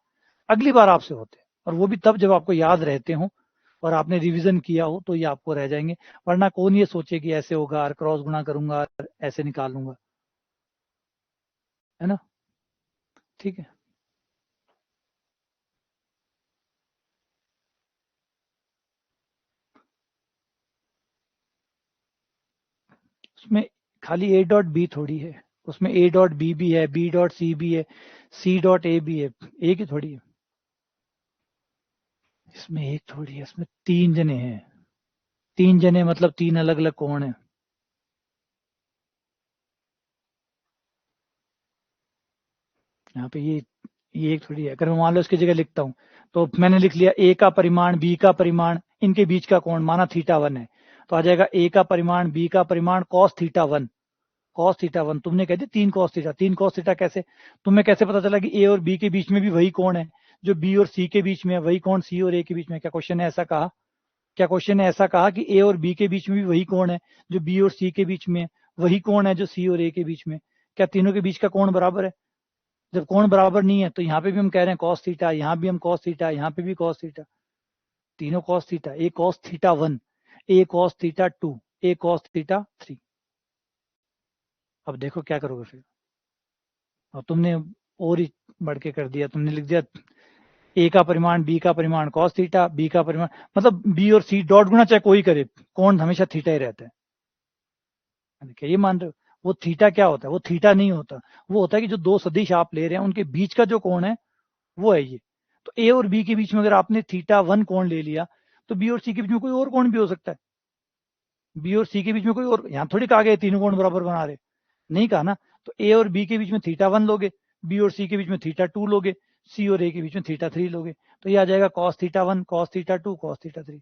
अगली बार आपसे होते हैं, और वो भी तब जब आपको याद रहते हो और आपने रिवीजन किया हो तो ये आपको रह जाएंगे। वरना कौन ये सोचे कि ऐसे होगा, क्रॉस गुणा करूंगा, ऐसे निकालूंगा, है ना। ठीक है। उसमें खाली ए डॉट बी थोड़ी है, उसमें ए डॉट बी भी है, बी डॉट सी भी है, सी डॉट ए भी है, एक ही थोड़ी है। इसमें एक थोड़ी है, इसमें तीन जने हैं। तीन जने मतलब तीन अलग अलग कोण है। यहाँ पे ये एक थोड़ी है। अगर मैं मान लो इसकी जगह लिखता हूँ तो मैंने लिख लिया ए का परिमाण बी का परिमाण इनके बीच का कोण माना थीटा वन है, तो आ जाएगा ए का परिमाण बी का परिमाण cos theta one. Cos theta one तुमने कह दिया तीन कॉस थीटा, तीन कॉस थीटा कैसे, तुम्हें कैसे पता चला कि ए और बी के बीच में भी वही कोण है जो बी और सी के बीच में है, वही कोण सी और ए के बीच में? क्या क्वेश्चन ने ऐसा कहा? क्या क्वेश्चन ने ऐसा कहा कि ए और बी के बीच में भी वही कोण है जो बी और सी के बीच में है, वही कोण है जो सी और ए के बीच में? क्या तीनों के बीच का कोण बराबर है? जब कोण बराबर नहीं है तो यहाँ पे भी हम कह रहे हैं कॉस थीटा, यहाँ भी हम कॉस थीटा, यहाँ पे भी कॉस थीटा, तीनों cos theta, A cos theta one, A cos theta to, A cos theta three. अब देखो क्या करोगे फिर। और तुमने और ही बढ़ के कर दिया, तुमने लिख दिया ए का परिमाण बी का परिमाण कॉस थीटा, बी का परिमाण मतलब बी और सी डॉट गुना चाहे कोई करे, कोण हमेशा थीटा ही रहता है। क्या ये मान रहे हो? वो थीटा क्या होता है? वो थीटा नहीं होता, वो होता है कि जो दो सदिश आप ले रहे हैं उनके बीच का जो कोण है वो है ये। तो ए और बी के बीच में अगर आपने थीटा वन कोण ले लिया तो बी और सी के बीच में कोई और कोण भी हो सकता है। बी और सी के बीच में कोई और, यहाँ थोड़ी कहा गया तीनों कोण बराबर बना रहे, नहीं कहा ना। तो ए और बी के बीच में थीटा वन लोगे, बी और सी के बीच में थीटा टू लोगे, सी और ए के बीच में थीटा थ्री लोगे, तो ये आ जाएगा cos theta one cos theta two cos theta three.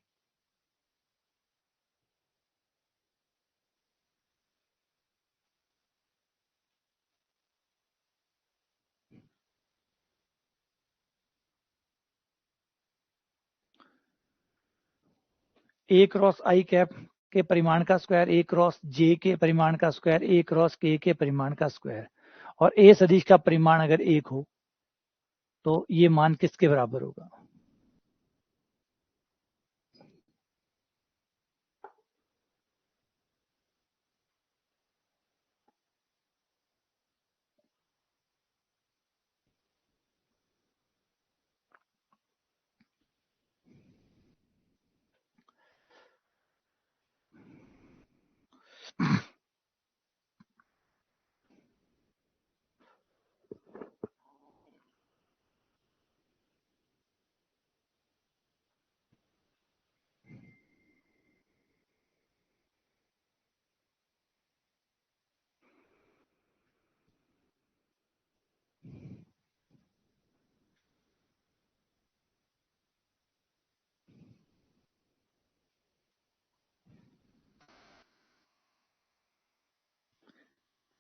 A cross I cap के परिमाण का स्क्वायर ए क्रॉस जे के परिमाण का स्क्वायर ए क्रॉस के परिमाण का स्क्वायर, और ए सदिश का परिमाण अगर एक हो तो ये मान किसके बराबर होगा?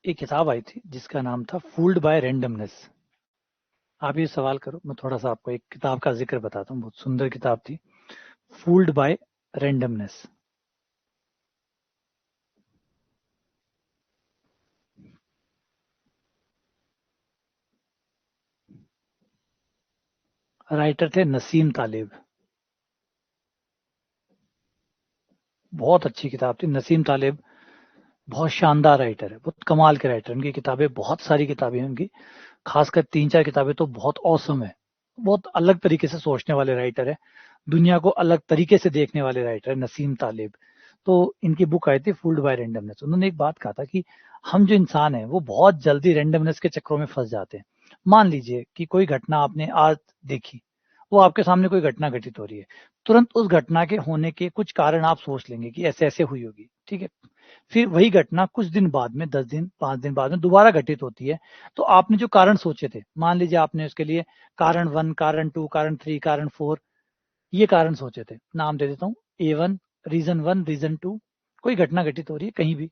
एक किताब आई थी जिसका नाम था फूल्ड बाय रैंडमनेस। आप ये सवाल करो, मैं थोड़ा सा आपको एक किताब का जिक्र बताता हूँ, बहुत सुंदर किताब थी, फूल्ड बाय रैंडमनेस। राइटर थे नसीम तालिब। बहुत अच्छी किताब थी। नसीम तालिब बहुत शानदार राइटर है, बहुत कमाल के राइटर। उनकी किताबें, बहुत सारी किताबें हैं उनकी, खासकर 3-4 किताबें तो बहुत औसम है। बहुत अलग तरीके से सोचने वाले राइटर है, दुनिया को अलग तरीके से देखने वाले राइटर है नसीम तालिब। तो इनकी बुक आई थी फूल्ड बाय रैंडमनेस। उन्होंने एक बात कहा था कि हम जो इंसान है वो बहुत जल्दी रैंडमनेस के चक्रों में फंस जाते हैं। मान लीजिए कि कोई घटना आपने आज देखी, वो आपके सामने कोई घटना घटित हो रही है, तुरंत उस घटना के होने के कुछ कारण आप सोच लेंगे कि ऐसे ऐसे हुई होगी, ठीक है। फिर वही घटना कुछ दिन बाद में, 10 दिन 5 दिन बाद में दोबारा घटित होती है। तो आपने जो कारण सोचे थे, मान लीजिए आपने उसके लिए कारण 1, कारण 2, कारण 3, कारण 4, ये कारण सोचे थे। नाम दे देता हूँ A1, रीजन 1, रीजन 2। कोई घटना घटित हो रही है कहीं भी,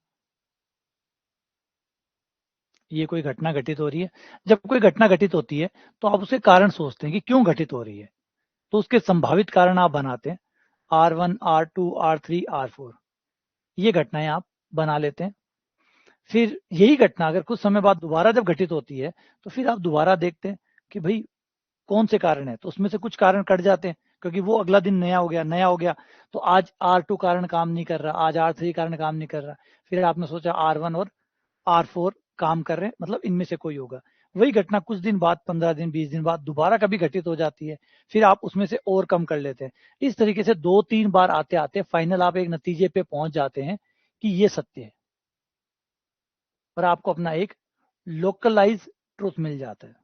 ये कोई घटना घटित हो रही है। जब कोई घटना घटित होती है तो आप उसके कारण सोचते हैं कि क्यों घटित हो रही है, तो उसके संभावित कारण आप बनाते हैं, R1, R2, R3, R4, ये घटनाएं आप बना लेते हैं। फिर यही घटना अगर कुछ समय बाद दोबारा जब घटित होती है, तो फिर आप दोबारा देखते हैं कि भाई कौन से कारण है, तो उसमें से कुछ कारण कट जाते हैं, क्योंकि वो अगला दिन नया हो गया, नया हो गया। तो आज R2 कारण काम नहीं कर रहा, आज R3 कारण काम नहीं कर रहा। फिर आपने सोचा R1 और R4 काम कर रहे हैं, मतलब इनमें से कोई होगा। वही घटना कुछ दिन बाद, 15 दिन 20 दिन बाद दोबारा कभी घटित हो जाती है, फिर आप उसमें से और कम कर लेते हैं। इस तरीके से 2-3 बार आते आते फाइनल आप एक नतीजे पे पहुंच जाते हैं कि ये सत्य है, और आपको अपना एक लोकलाइज ट्रूथ मिल जाता है।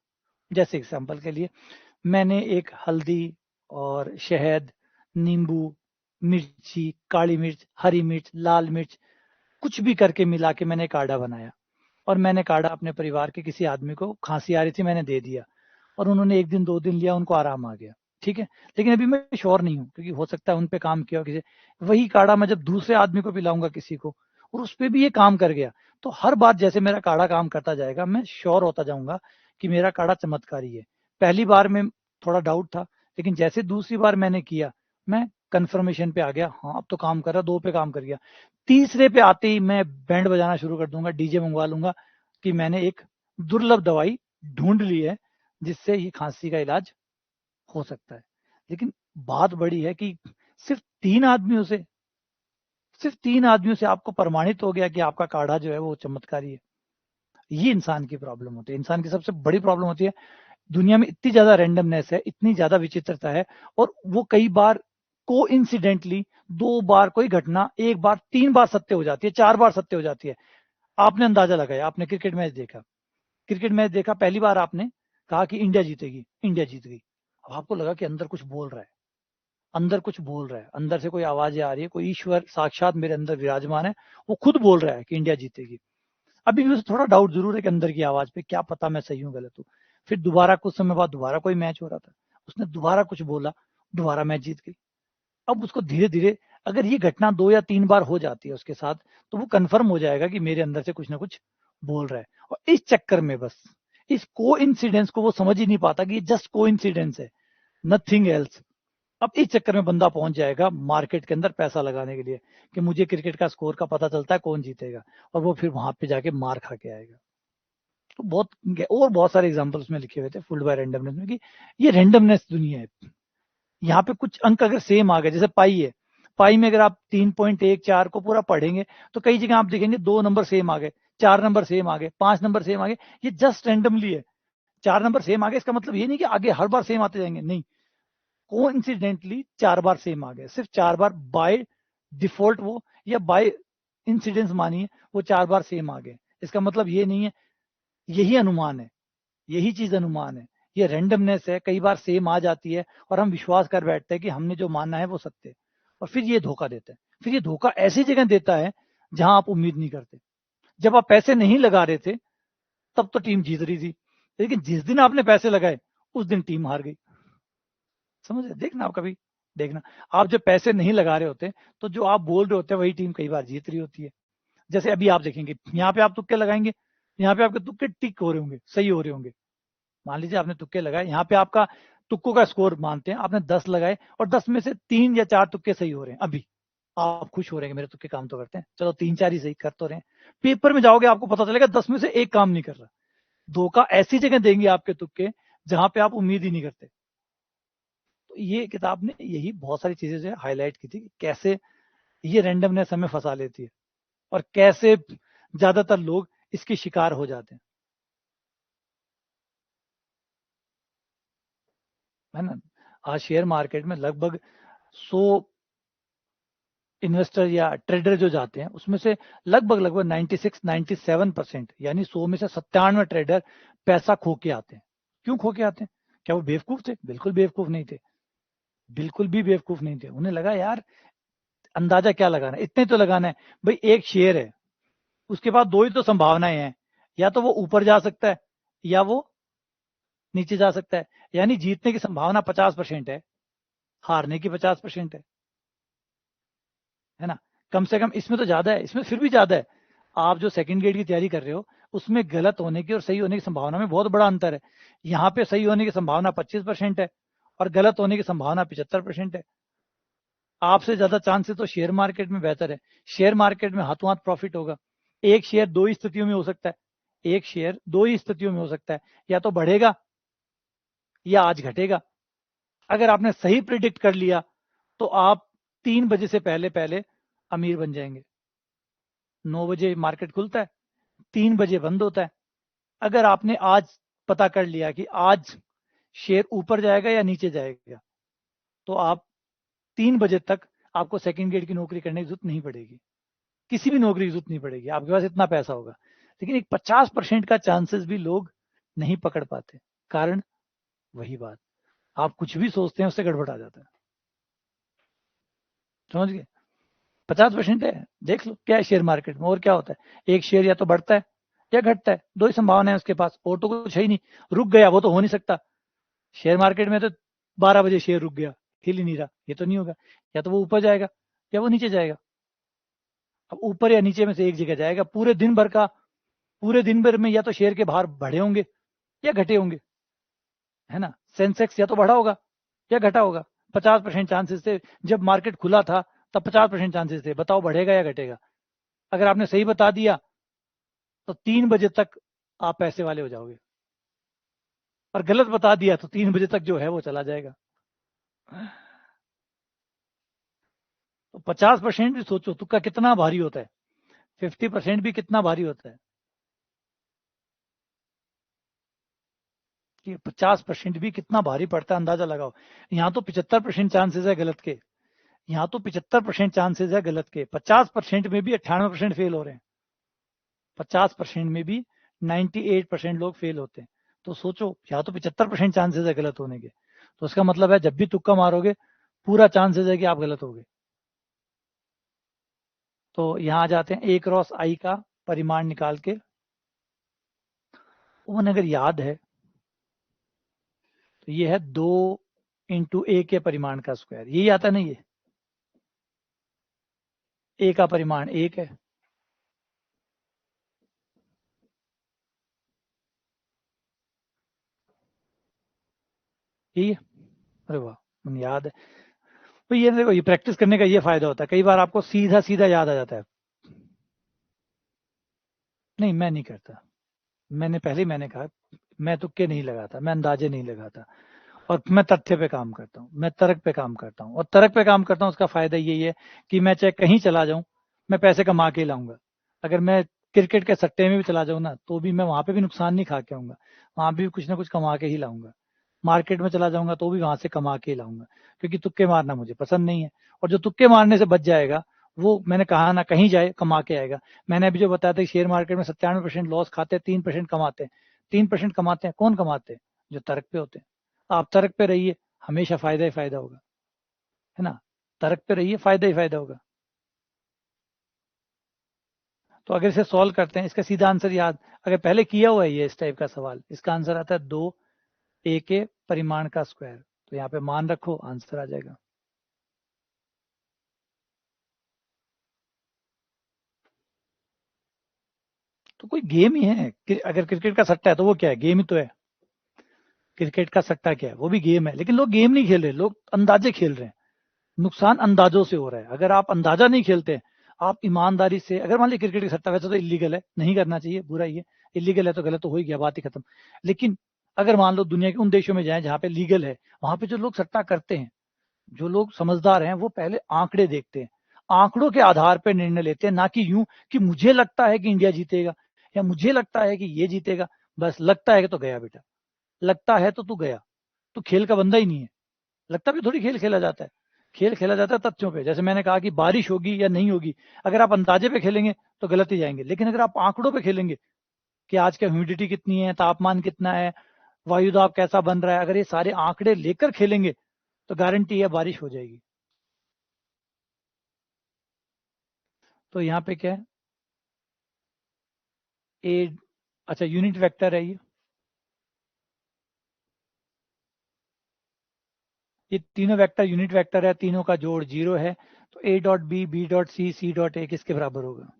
जैसे एग्जांपल के लिए, मैंने एक हल्दी और शहद, नींबू, मिर्ची, काली मिर्च, हरी मिर्च, लाल मिर्च, कुछ भी करके मिला के मैंने काढ़ा बनाया, और मैंने काढ़ा अपने परिवार के किसी आदमी को, खांसी आ रही थी, मैंने दे दिया, और उन्होंने 1 दिन 2 दिन लिया, उनको आराम आ गया, ठीक है। लेकिन अभी मैं श्योर नहीं हूँ, क्योंकि हो सकता है उन पे काम किया हो किसी। वही काढ़ा मैं जब दूसरे आदमी को पिलाऊंगा किसी को, और उस पे भी ये काम कर गया, तो हर बार जैसे मेरा काढ़ा काम करता जाएगा, मैं श्योर होता जाऊंगा कि मेरा काढ़ा चमत्कारी है। पहली बार में थोड़ा डाउट था, लेकिन जैसे दूसरी बार मैंने किया, मैं कंफर्मेशन पे आ गया, हाँ अब तो काम कर रहा, 2 पे काम कर गया। तीसरे पे आते ही मैं बैंड बजाना शुरू कर दूंगा, डीजे मंगवा लूंगा कि मैंने एक दुर्लभ दवाई ढूंढ ली है जिससे ये खांसी का इलाज हो सकता है। लेकिन बात बड़ी है कि सिर्फ 3 आदमियों से, सिर्फ 3 आदमियों से आपको प्रमाणित हो गया कि आपका काढ़ा जो है वो चमत्कारी है। ये इंसान की प्रॉब्लम होती है। इंसान की सबसे बड़ी प्रॉब्लम होती है, दुनिया में इतनी ज्यादा रैंडमनेस है, इतनी ज्यादा विचित्रता है, और वो कई बार को इंसिडेंटली 2 बार कोई घटना, 1 बार 3 बार सत्य हो जाती है, 4 बार सत्य हो जाती है। आपने अंदाजा लगाया, आपने क्रिकेट मैच देखा, क्रिकेट मैच देखा, पहली बार आपने कहा कि इंडिया जीतेगी, इंडिया जीत गई। अब आपको लगा कि अंदर कुछ बोल रहा है, अंदर कुछ बोल रहा है, अंदर से कोई आवाजें आ रही है, कोई ईश्वर साक्षात मेरे अंदर विराजमान है, वो खुद बोल रहा है कि इंडिया जीतेगी। अभी भी उसे थोड़ा डाउट जरूर है कि अंदर की आवाज पे, क्या पता मैं सही हूँ गलत हूँ। फिर दोबारा कुछ समय बाद दोबारा कोई मैच हो रहा था, उसने दोबारा कुछ बोला, दोबारा मैच जीत गई। अब उसको धीरे धीरे, अगर ये घटना 2 या 3 बार हो जाती है उसके साथ, तो वो कंफर्म हो जाएगा कि मेरे अंदर से कुछ ना कुछ बोल रहा है। और इस चक्कर में बस, इस को को वो समझ ही नहीं पाता कि ये जस्ट को है, नथिंग एल्स। अब इस चक्कर में बंदा पहुंच जाएगा मार्केट के अंदर पैसा लगाने के लिए, कि मुझे क्रिकेट का स्कोर का पता चलता है कौन जीतेगा, और वो फिर वहां पे जाके मार खा के आएगा। तो बहुत, और बहुत सारे एग्जांपल उसमें लिखे हुए थे फुल्ड बाय रैंडमनेस में, कि ये रैंडमनेस दुनिया है। यहाँ पे कुछ अंक अगर सेम आ गए, जैसे पाई है, पाई में अगर आप 3.14 को पूरा पढ़ेंगे, तो कई जगह आप देखेंगे 2 नंबर सेम आ गए, 4 नंबर सेम आ गए, 5 नंबर सेम आ गए। ये जस्ट रैंडमली है। 4 नंबर सेम आ गए, इसका मतलब ये नहीं कि आगे हर बार सेम आते जाएंगे, नहीं। कोइंसिडेंटली 4 बार सेम आ गए, सिर्फ 4 बार बाय डिफॉल्ट वो, या बाय इंसिडेंस मानिए, वो 4 बार सेम आ गए। इसका मतलब ये नहीं है, यही अनुमान है, यही चीज अनुमान है। ये रैंडमनेस है, कई बार सेम आ जाती है, और हम विश्वास कर बैठते हैं कि हमने जो मानना है वो सत्य है, और फिर ये धोखा देता है। फिर ये धोखा ऐसी जगह देता है जहां आप उम्मीद नहीं करते। जब आप पैसे नहीं लगा रहे थे, तब तो टीम जीत रही थी, लेकिन जिस दिन आपने पैसे लगाए, उस दिन टीम हार गई। समझ रहे? देखना आप कभी, देखना, आप जब पैसे नहीं लगा रहे होते, तो जो आप बोल रहे होते हैं वही टीम कई बार जीत रही होती है। जैसे अभी आप देखेंगे, यहाँ पे आप तुक्के लगाएंगे, यहाँ पे आपके तुक्के टिक हो रहे होंगे, सही हो रहे होंगे। मान लीजिए आपने तुक्के लगाए, यहाँ पे आपका तुक्कों का स्कोर मानते हैं, आपने 10 लगाए और 10 में से 3 या 4 तुक्के सही हो रहे हैं, अभी आप खुश हो रहे हैं मेरे तुक्के काम तो करते हैं, चलो 3-4 ही सही कर तो रहे हैं। पेपर में जाओगे आपको पता चलेगा 10 में से एक काम नहीं कर रहा। धोखा ऐसी जगह देंगे आपके तुक्के जहां पे आप उम्मीद ही नहीं करते। तो ये किताब ने यही बहुत सारी चीजें जो हाईलाइट की थी कि कैसे ये रैंडमनेस हमें फंसा लेती है और कैसे ज्यादातर लोग इसके शिकार हो जाते हैं, है ना। आज शेयर मार्केट में लगभग 100 इन्वेस्टर या ट्रेडर जो जाते हैं उसमें से लगभग 96-97% यानी 100 में से 97 ट्रेडर पैसा खो के आते हैं। क्यों खो के आते हैं? क्या वो बेवकूफ थे? बिल्कुल बेवकूफ नहीं थे, बिल्कुल भी बेवकूफ नहीं थे। उन्हें लगा यार अंदाजा क्या लगाना है, इतने तो लगाना है भाई, एक शेयर है उसके पास दो ही तो संभावनाएं हैं, या तो वो ऊपर जा सकता है या वो नीचे जा सकता है, यानी जीतने की संभावना 50% है, हारने की 50% है ना। कम से कम इसमें तो ज्यादा है, इसमें फिर भी ज्यादा है। आप जो सेकंड ग्रेड की तैयारी कर रहे हो उसमें गलत होने की और सही होने की संभावना में बहुत बड़ा अंतर है। यहाँ पे सही होने की संभावना 25% है और गलत होने की संभावना 75% है। आपसे ज्यादा चांसेस तो शेयर मार्केट में बेहतर है। शेयर मार्केट में हाथों हाथ प्रॉफिट होगा। एक शेयर दो ही स्थितियों में हो सकता है, एक शेयर दो ही स्थितियों में हो सकता है, या तो बढ़ेगा या आज घटेगा। अगर आपने सही प्रिडिक्ट कर लिया तो आप 3 बजे से पहले पहले अमीर बन जाएंगे। 9 बजे मार्केट खुलता है, 3 बजे बंद होता है। अगर आपने आज पता कर लिया कि आज शेयर ऊपर जाएगा या नीचे जाएगा, तो आप 3 बजे तक आपको सेकंड ग्रेड की नौकरी करने की जरूरत नहीं पड़ेगी, किसी भी नौकरी की जरूरत नहीं पड़ेगी, आपके पास इतना पैसा होगा। लेकिन एक 50% का चांसेस भी लोग नहीं पकड़ पाते। कारण वही बात, आप कुछ भी सोचते हैं उससे गड़बड़ आ जाता है। समझ गए? 50% है, देख लो क्या है शेयर मार्केट में। और क्या होता है, एक शेयर या तो बढ़ता है या घटता है, दो ही संभावना है उसके पास, और तो कुछ है ही नहीं। रुक गया वो तो हो नहीं सकता। शेयर मार्केट में तो 12 बजे शेयर रुक गया, हिल ही नहीं रहा, ये तो नहीं होगा। या तो वो ऊपर जाएगा या वो नीचे जाएगा। अब ऊपर या नीचे में से एक जगह जाएगा। पूरे दिन भर में या तो शेयर के बाहर बढ़े होंगे या घटे होंगे, है ना। सेंसेक्स या तो बढ़ा होगा या घटा होगा। 50% चांसेस थे जब मार्केट खुला था, तब 50% चांसेस थे, बताओ बढ़ेगा या घटेगा। अगर आपने सही बता दिया तो 3 बजे तक आप पैसे वाले हो जाओगे, और गलत बता दिया तो 3 बजे तक जो है वो चला जाएगा। तो 50% भी सोचो तुक्का कितना भारी होता है, 50% भी कितना भारी होता है, कि 50% भी कितना भारी पड़ता है, अंदाजा लगाओ। यहाँ तो 75% चांसेस है गलत के, यहाँ तो 75% चांसेस है गलत के। 50% में भी 98% फेल हो रहे हैं, 50% में भी 98% लोग फेल होते हैं। तो सोचो, यहाँ तो 75% चांसेस है गलत होने के, तो उसका मतलब है जब भी तुक्का मारोगे पूरा चांसेस है कि आप गलत हो गए। तो यहाँ आ जाते हैं, ए क्रॉस आई का परिमाण निकाल के। वन अगर याद है तो ये है 2 × ए के परिमाण का स्क्वायर, यही आता है ना। ये ए का परिमाण 1 है, यही है। अरे वाह, मुझे याद है। तो ये देखो, ये प्रैक्टिस करने का ये फायदा होता है, कई बार आपको सीधा सीधा याद आ जाता है। नहीं, मैं नहीं करता। मैंने कहा, मैं तुक्के नहीं लगाता, मैं अंदाजे नहीं लगाता, और मैं तथ्य पे काम करता हूँ, मैं तर्क पे काम करता हूँ। और तर्क पे काम करता हूँ उसका फायदा यही है कि मैं चाहे कहीं चला जाऊं, मैं पैसे कमा के लाऊंगा। अगर मैं क्रिकेट के सट्टे में भी चला जाऊं ना, तो भी मैं वहां पे भी नुकसान नहीं खा के आऊंगा, वहां भी कुछ ना कुछ कमा के ही लाऊंगा। मार्केट में चला जाऊंगा तो भी वहां से कमा के ही लाऊंगा, क्योंकि तुक्के मारना मुझे पसंद नहीं है। और जो तुक्के मारने से बच जाएगा वो, मैंने कहा ना, कहीं जाए कमा के आएगा। मैंने अभी जो बताया था कि शेयर मार्केट में 97% लॉस खाते हैं, 3% कमाते हैं। 3% कमाते हैं, कौन कमाते हैं? जो तर्क पे होते हैं। आप तर्क पे रहिए, हमेशा फायदा ही फायदा होगा, है ना। तर्क पे रहिए, फायदा ही फायदा होगा। तो अगर इसे सॉल्व करते हैं, इसका सीधा आंसर याद, अगर पहले किया हुआ है ये इस टाइप का सवाल, इसका आंसर आता है 2 a के परिमाण का स्क्वायर। तो यहाँ पे मान रखो, आंसर आ जाएगा। तो कोई गेम ही है। अगर क्रिकेट का सट्टा है तो वो क्या है, गेम ही तो है। क्रिकेट का सट्टा क्या है, वो भी गेम है, लेकिन लोग गेम नहीं खेल रहे, लोग अंदाजे खेल रहे हैं। नुकसान अंदाजों से हो रहा है। अगर आप अंदाजा नहीं खेलते, आप ईमानदारी से, अगर मान लीजिए क्रिकेट का सट्टा वैसे तो इलीगल है, नहीं करना चाहिए, बुरा ही है, इलीगल है तो गलत तो हो ही गया, बात ही खत्म। लेकिन अगर मान लो दुनिया के उन देशों में जाए जहाँ पे लीगल है, वहां पे जो लोग सट्टा करते हैं, जो लोग समझदार हैं, वो पहले आंकड़े देखते हैं, आंकड़ों के आधार पर निर्णय लेते हैं, ना कि यूं कि मुझे लगता है कि इंडिया जीतेगा या मुझे लगता है कि ये जीतेगा। बस लगता है कि तो गया बेटा, लगता है तो तू गया, तू खेल का बंदा ही नहीं है। लगता भी थोड़ी खेल खेला जाता है, खेल खेला जाता है तथ्यों पे। जैसे मैंने कहा कि बारिश होगी या नहीं होगी, अगर आप अंदाजे पे खेलेंगे तो गलत ही जाएंगे, लेकिन अगर आप आंकड़ों पे खेलेंगे कि आज का ह्यूमिडिटी कितनी है, तापमान कितना है, वायुदाब कैसा बन रहा है, अगर ये सारे आंकड़े लेकर खेलेंगे तो गारंटी है बारिश हो जाएगी। तो यहाँ पे क्या है, ए, अच्छा यूनिट वेक्टर है ये तीनों वेक्टर यूनिट वेक्टर है, तीनों का जोड़ 0 है। तो a dot b dot c dot a किसके बराबर होगा?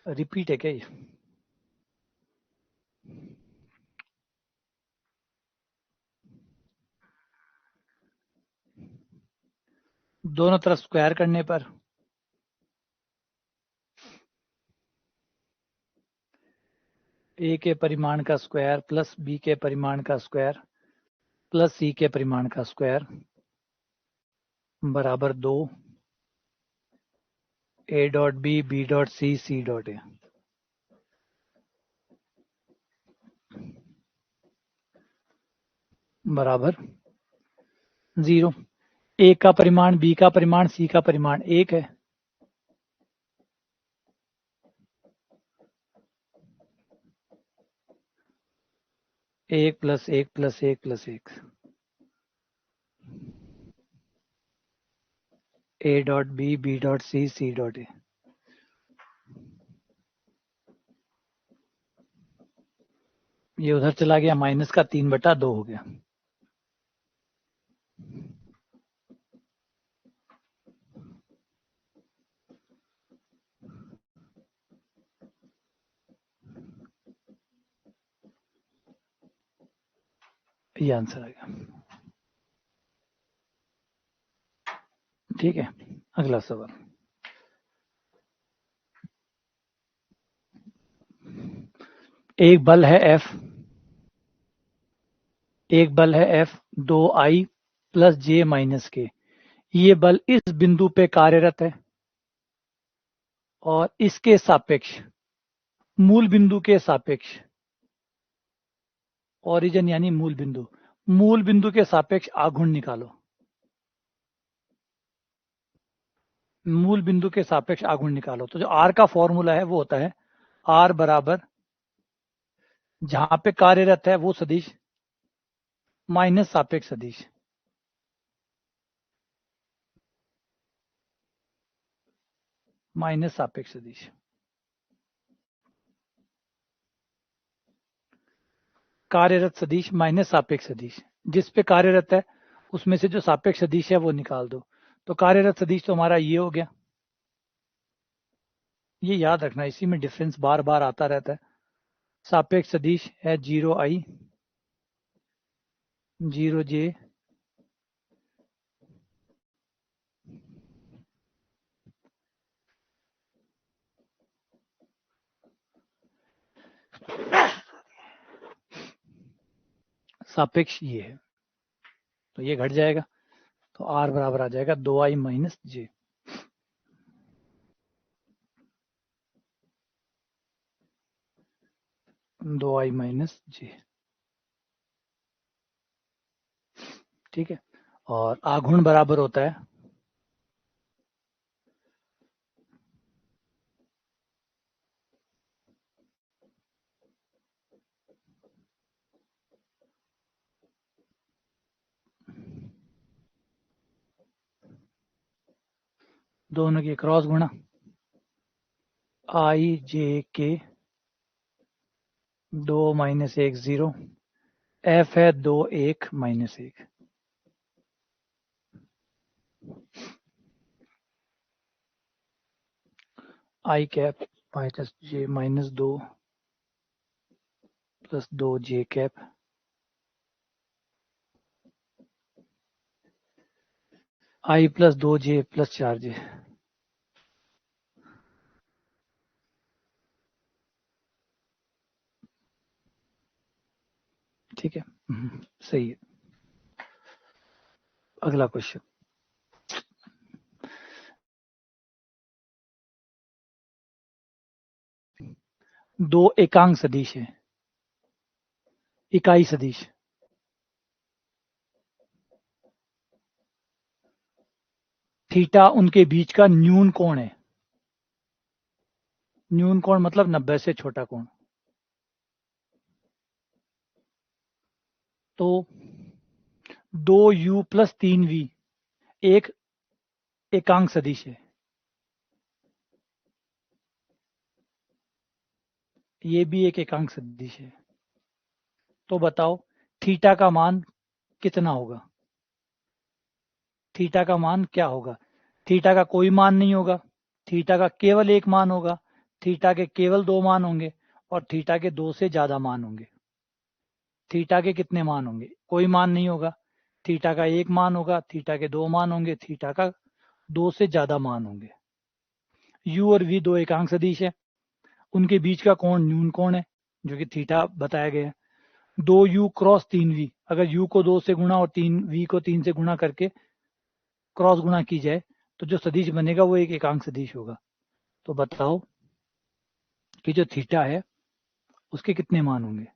रिपीट है क्या ये? दोनों तरफ स्क्वायर करने पर ए के परिमाण का स्क्वायर प्लस बी के परिमाण का स्क्वायर प्लस सी के परिमाण का स्क्वायर बराबर 2 ए dot b dot c dot a बराबर 0। ए का परिमाण, बी का परिमाण, सी का परिमाण 1 है। एक प्लस एक प्लस एक प्लस एक, a dot b dot c dot a. ये उधर चला गया, माइनस का 3/2 हो गया। ये आंसर आ गया। ठीक है, अगला सवाल। एक बल है एफ, एक बल है एफ 2i प्लस जे माइनस के। ये बल इस बिंदु पे कार्यरत है और इसके सापेक्ष, मूल बिंदु के सापेक्ष, ओरिजिन यानी मूल बिंदु के सापेक्ष आघूर्ण निकालो। मूल बिंदु के सापेक्ष आघूर्ण निकालो। तो जो आर का फॉर्मूला है वो होता है आर बराबर जहां पे कार्यरत है वो सदिश माइनस सापेक्ष सदिश। माइनस सापेक्ष सदिश कार्यरत सदिश माइनस सापेक्ष सदिश, जिस पे कार्यरत है उसमें से जो सापेक्ष सदिश है वो निकाल दो। तो कार्यरत सदिश तो हमारा ये हो गया। ये याद रखना, इसी में डिफरेंस बार बार आता रहता है। सापेक्ष सदिश है 0i 0j सापेक्ष ये है, तो ये घट जाएगा। तो आर बराबर आ जाएगा 2i माइनस जे। 2i माइनस जे, ठीक है। और आघूर्ण बराबर होता है दोनों के क्रॉस गुणा आई जे के 2 माइनस 1 0, एफ है 2 1 माइनस 1। आई कैप माइनस जे माइनस 2 प्लस 2 जे कैप आई प्लस 2 जे प्लस 4 जे। ठीक है, सही है। अगला क्वेश्चन, दो एकांक सदिश है, इकाई सदिश, थीटा उनके बीच का न्यून कोण है। न्यून कोण मतलब 90 से छोटा कोण। तो 2u प्लस 3v एक एकांक सदिश है, ये भी एक एकांक सदिश है। तो बताओ थीटा का मान कितना होगा? थीटा का मान क्या होगा? थीटा का कोई मान नहीं होगा, थीटा का केवल एक मान होगा, थीटा के केवल दो मान होंगे और थीटा के दो से ज्यादा मान होंगे। थीटा के कितने मान होंगे? कोई मान नहीं होगा, थीटा का एक मान होगा, थीटा के दो मान होंगे, थीटा का दो से ज्यादा मान होंगे। u और v दो एकांक सदिश है, उनके बीच का कोण न्यून कोण है जो कि थीटा बताया गया है। 2u क्रॉस 3v, अगर u को 2 से गुणा और v को 3 से गुणा करके क्रॉस गुणा की जाए तो जो सदिश बनेगा वो एक एकांक सदिश होगा। तो बताओ कि जो थीटा है उसके कितने मान होंगे?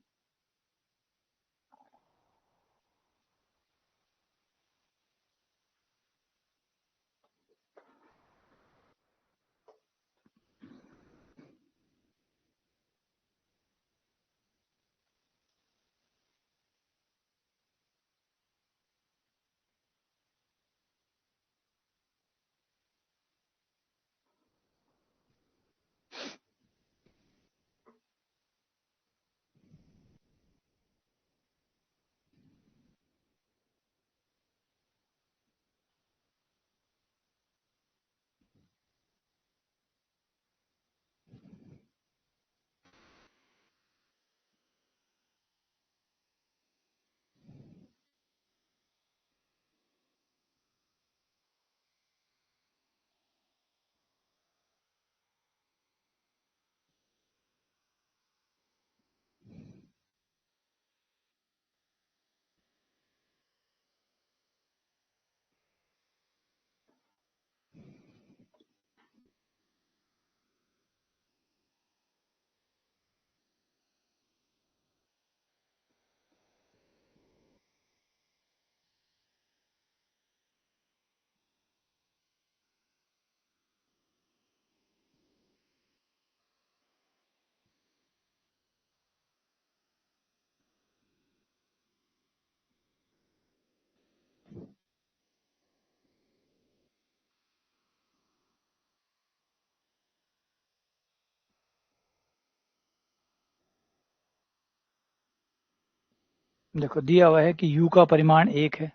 देखो दिया हुआ है कि u का परिमाण 1 है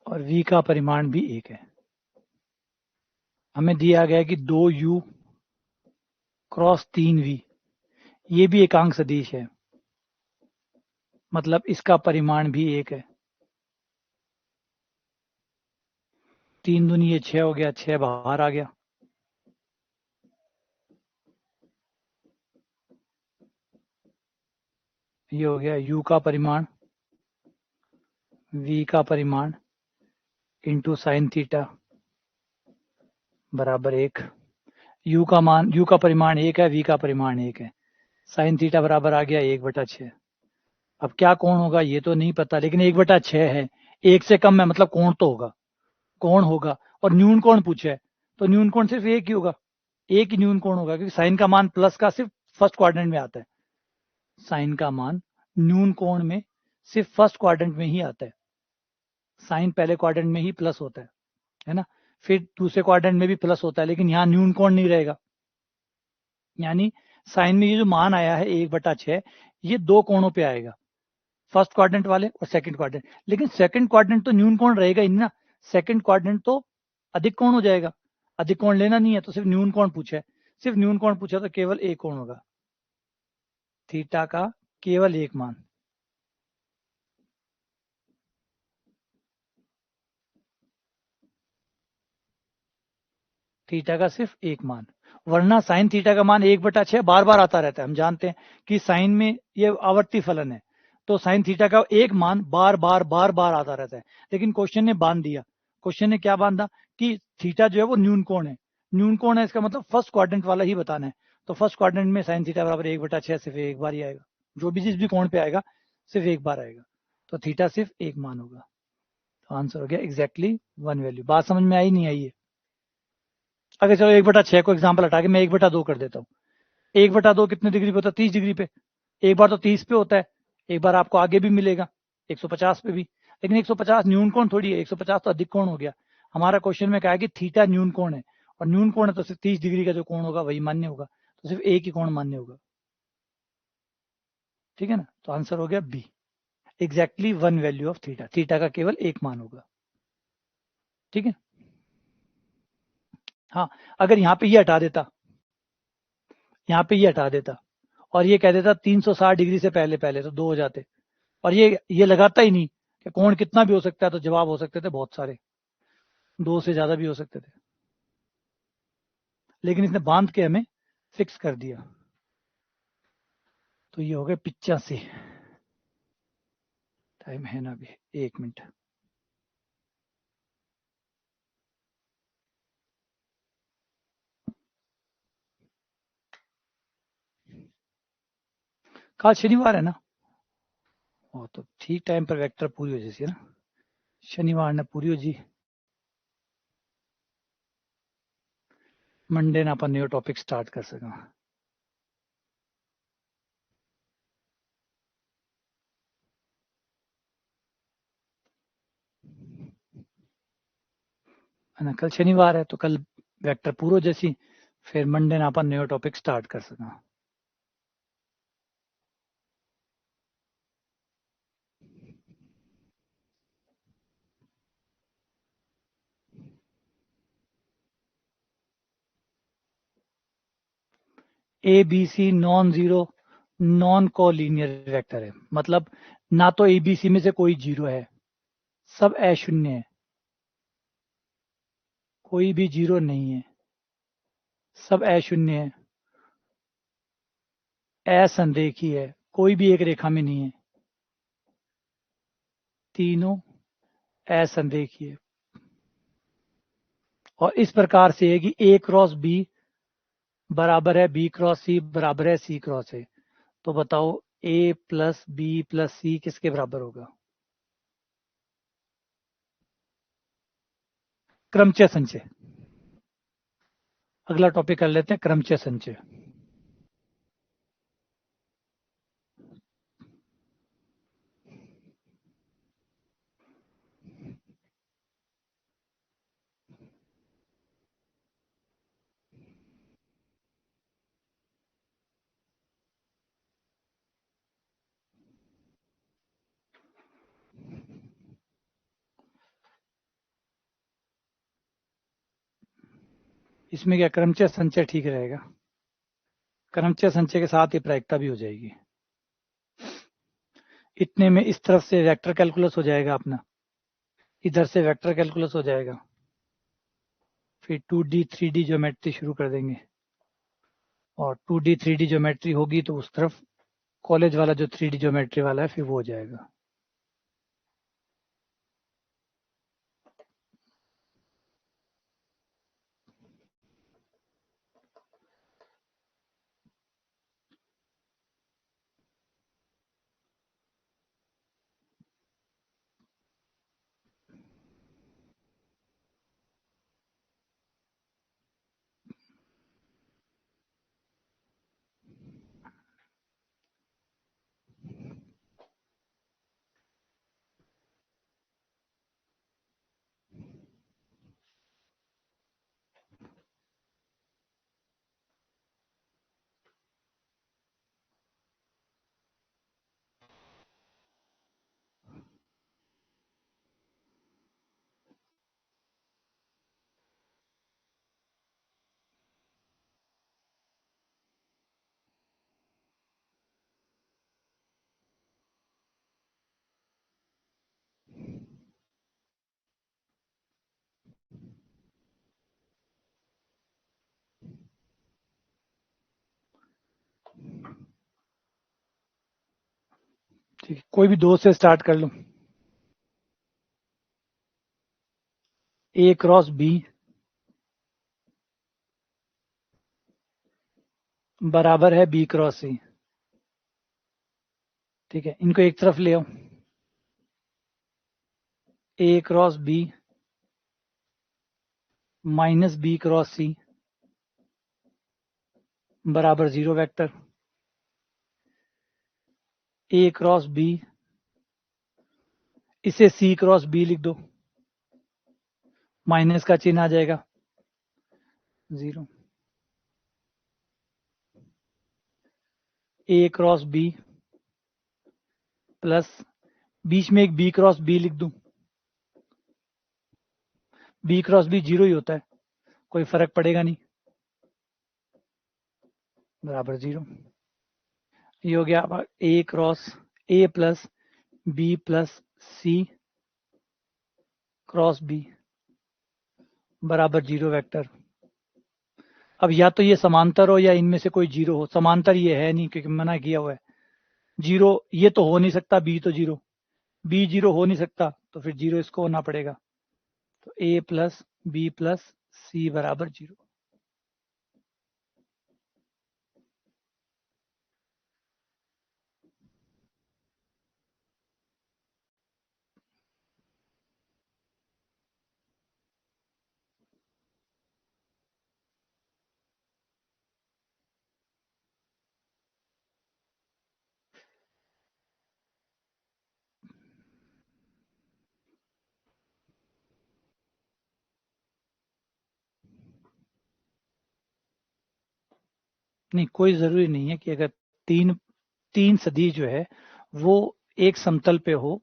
और v का परिमाण भी 1 है। हमें दिया गया है कि 2u क्रॉस 3v ये भी एकांक सदिश है, मतलब इसका परिमाण भी 1 है। 3 दूनी ये 6 हो गया, 6 बाहर आ गया। ये हो गया u का परिमाण v का परिमाण इंटू साइन थीटा बराबर 1। u का परिमाण 1 है, v का परिमाण 1 है, साइन थीटा बराबर आ गया 1/6। अब क्या कोण होगा ये तो नहीं पता, लेकिन 1/6 है, 1 से कम है मतलब कोण तो होगा, कोण होगा। और न्यून कोण पूछा है तो न्यून कोण सिर्फ एक ही होगा, एक ही न्यून कोण होगा, क्योंकि साइन का मान प्लस का सिर्फ फर्स्ट क्वाड्रेंट में आता है। साइन का मान न्यून कोण में सिर्फ फर्स्ट क्वाड्रेंट में ही आता है, साइन पहले क्वाड्रेंट में ही प्लस होता है ना, फिर दूसरे क्वाड्रेंट में भी प्लस होता है, लेकिन यहाँ न्यून कोण नहीं रहेगा। यानी साइन में ये जो मान आया है 1/6, ये दो कोणों पे आएगा, फर्स्ट क्वाड्रेंट वाले और सेकंड क्वाड्रेंट। लेकिन सेकंड क्वाड्रेंट तो न्यून कोण रहेगा ही नहीं ना, सेकंड क्वाड्रेंट तो अधिक कोण हो जाएगा, अधिक कोण लेना नहीं है तो सिर्फ न्यून कोण पूछा है, सिर्फ न्यून कोण पूछा तो केवल एक कोण होगा, थीटा का केवल एक मान। थीटा का सिर्फ एक मान, वरना साइन थीटा का मान 1/6 बार बार आता रहता है। हम जानते हैं कि साइन में ये आवर्ती फलन है, तो साइन थीटा का एक मान बार बार बार बार आता रहता है। लेकिन क्वेश्चन ने बांध दिया, क्वेश्चन ने क्या बांधा कि थीटा जो है वो न्यून कोण है, न्यून कोण है इसका मतलब फर्स्ट क्वाड्रेंट वाला ही बताना है, तो फर्स्ट क्वाड्रेंट में साइन थीटा बराबर 1/6 सिर्फ एक बार ही आएगा, जो भी जिस भी कोण पे आएगा सिर्फ एक बार आएगा, तो थीटा सिर्फ एक मान होगा। तो आंसर हो गया एग्जैक्टली वन वैल्यू। बात समझ में आई नहीं आई है? अगर चलो 1/6 को एग्जाम्पल हटा के मैं 1/2 कर देता हूँ। 1/2 कितने डिग्री पे होता है? 30 डिग्री पे। एक बार तो 30 पे होता है, एक बार आपको आगे भी मिलेगा 150 पे भी, लेकिन 150 न्यून कोण थोड़ी है, 150 तो अधिक कोण हो गया। हमारा क्वेश्चन में कहा है कि थीटा न्यून कोण है, और न्यून कोण है तो सिर्फ 30 डिग्री का जो कोण होगा वही मान्य होगा, तो सिर्फ एक ही कोण मान्य होगा। ठीक है ना, तो आंसर हो गया b, exactly one value of theta, theta का केवल एक मान होगा। ठीक है, हाँ, अगर यहाँ पे ये हटा देता, यहाँ पे ये हटा देता और ये कह देता 360 डिग्री से पहले पहले, तो दो हो जाते, और ये लगाता ही नहीं कि कोण कितना भी हो सकता है, तो जवाब हो सकते थे बहुत सारे, दो से ज्यादा भी हो सकते थे, लेकिन इसने बांध के हमें फिक्स कर दिया। तो ये हो गए 85। टाइम है ना अभी 1 मिनट। कल शनिवार है ना, वो तो ठीक टाइम पर वेक्टर पूरी हो जैसी है ना, शनिवार ने पूरी हो जी। मंडे ना अपन न्यू टॉपिक स्टार्ट कर सका। है ना, कल शनिवार है तो कल वेक्टर पूरो जैसी, फिर मंडे ना अपन न्यू टॉपिक स्टार्ट कर सका। A B c non zero non collinear vector है, मतलब ना तो ए बी सी में से कोई जीरो है, सब अशून्य है, कोई भी जीरो नहीं है, सब अशून्य है, असंरेखी है, कोई भी एक रेखा में नहीं है, तीनों असंरेखी है। और इस प्रकार से है कि ए क्रॉस बी बराबर है बी क्रॉस सी बराबर है सी क्रॉस ए, तो बताओ ए प्लस बी प्लस सी किसके बराबर होगा? क्रमचय संचय। अगला टॉपिक कर लेते हैं क्रमचय संचय। इसमें क्या क्रमचय संचय ठीक रहेगा? क्रमचय संचय के साथ ही प्रायिकता भी हो जाएगी। इतने में इस तरफ से वेक्टर कैलकुलस हो जाएगा अपना, इधर से वेक्टर कैलकुलस हो जाएगा, फिर 2D 3D ज्योमेट्री शुरू कर देंगे, और 2D 3D ज्योमेट्री होगी तो उस तरफ कॉलेज वाला जो 3D ज्योमेट्री वाला है फिर वो हो जाएगा। ठीक है, कोई भी दो से स्टार्ट कर लो। ए क्रॉस बी बराबर है बी क्रॉस सी। ठीक है, इनको एक तरफ ले आओ। A cross B minus B cross C बराबर 0 वेक्टर। ए क्रॉस बी, इसे सी क्रॉस बी लिख दो, माइनस का चिन्ह आ जाएगा 0। ए क्रॉस बी प्लस, बीच में एक बी क्रॉस बी लिख दूं, बी क्रॉस बी 0 ही होता है, कोई फर्क पड़ेगा नहीं, बराबर 0। ये हो गया अब A cross A plus B plus C cross B बराबर 0 वेक्टर। अब या तो ये समांतर हो या इनमें से कोई 0 हो, समांतर ये है नहीं क्योंकि मना किया हुआ है। 0 ये तो हो नहीं सकता, बी तो 0, बी 0 हो नहीं सकता, तो फिर 0 इसको होना पड़ेगा। तो ए प्लस बी प्लस सी बराबर 0। नहीं, कोई जरूरी नहीं है कि अगर तीन तीन सदिश जो है वो एक समतल पे हो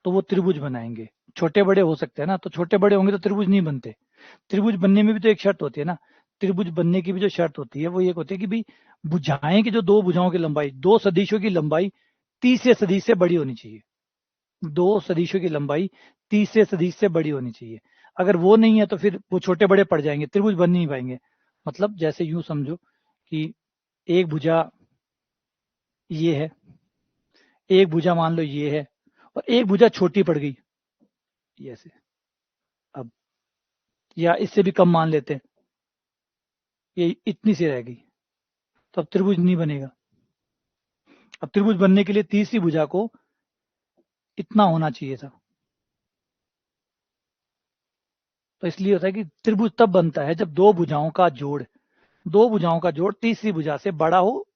तो वो त्रिभुज बनाएंगे। छोटे बड़े हो सकते हैं ना, तो छोटे बड़े होंगे तो त्रिभुज नहीं बनते। त्रिभुज बनने में भी तो एक शर्त होती है ना, त्रिभुज बनने की भी जो शर्त होती है वो ये होती है कि भाई भुजाएं की जो दो भुजाओं की लंबाई, दो सदिशों की लंबाई तीसरे सदिश से बड़ी होनी चाहिए। दो सदिशों की लंबाई तीसरे सदिश से बड़ी होनी चाहिए। अगर वो नहीं है तो फिर वो छोटे बड़े पड़ जाएंगे, त्रिभुज बन नहीं पाएंगे। मतलब जैसे यूं समझो कि एक भुजा ये है, एक भुजा मान लो ये है, और एक भुजा छोटी पड़ गई ये ऐसे, अब या इससे भी कम मान लेते हैं, ये इतनी सी रह गई, तो अब त्रिभुज नहीं बनेगा। अब त्रिभुज बनने के लिए तीसरी भुजा को इतना होना चाहिए था। तो इसलिए होता है कि त्रिभुज तब बनता है जब दो भुजाओं का जोड़ तीसरी भुजा से बड़ा हो,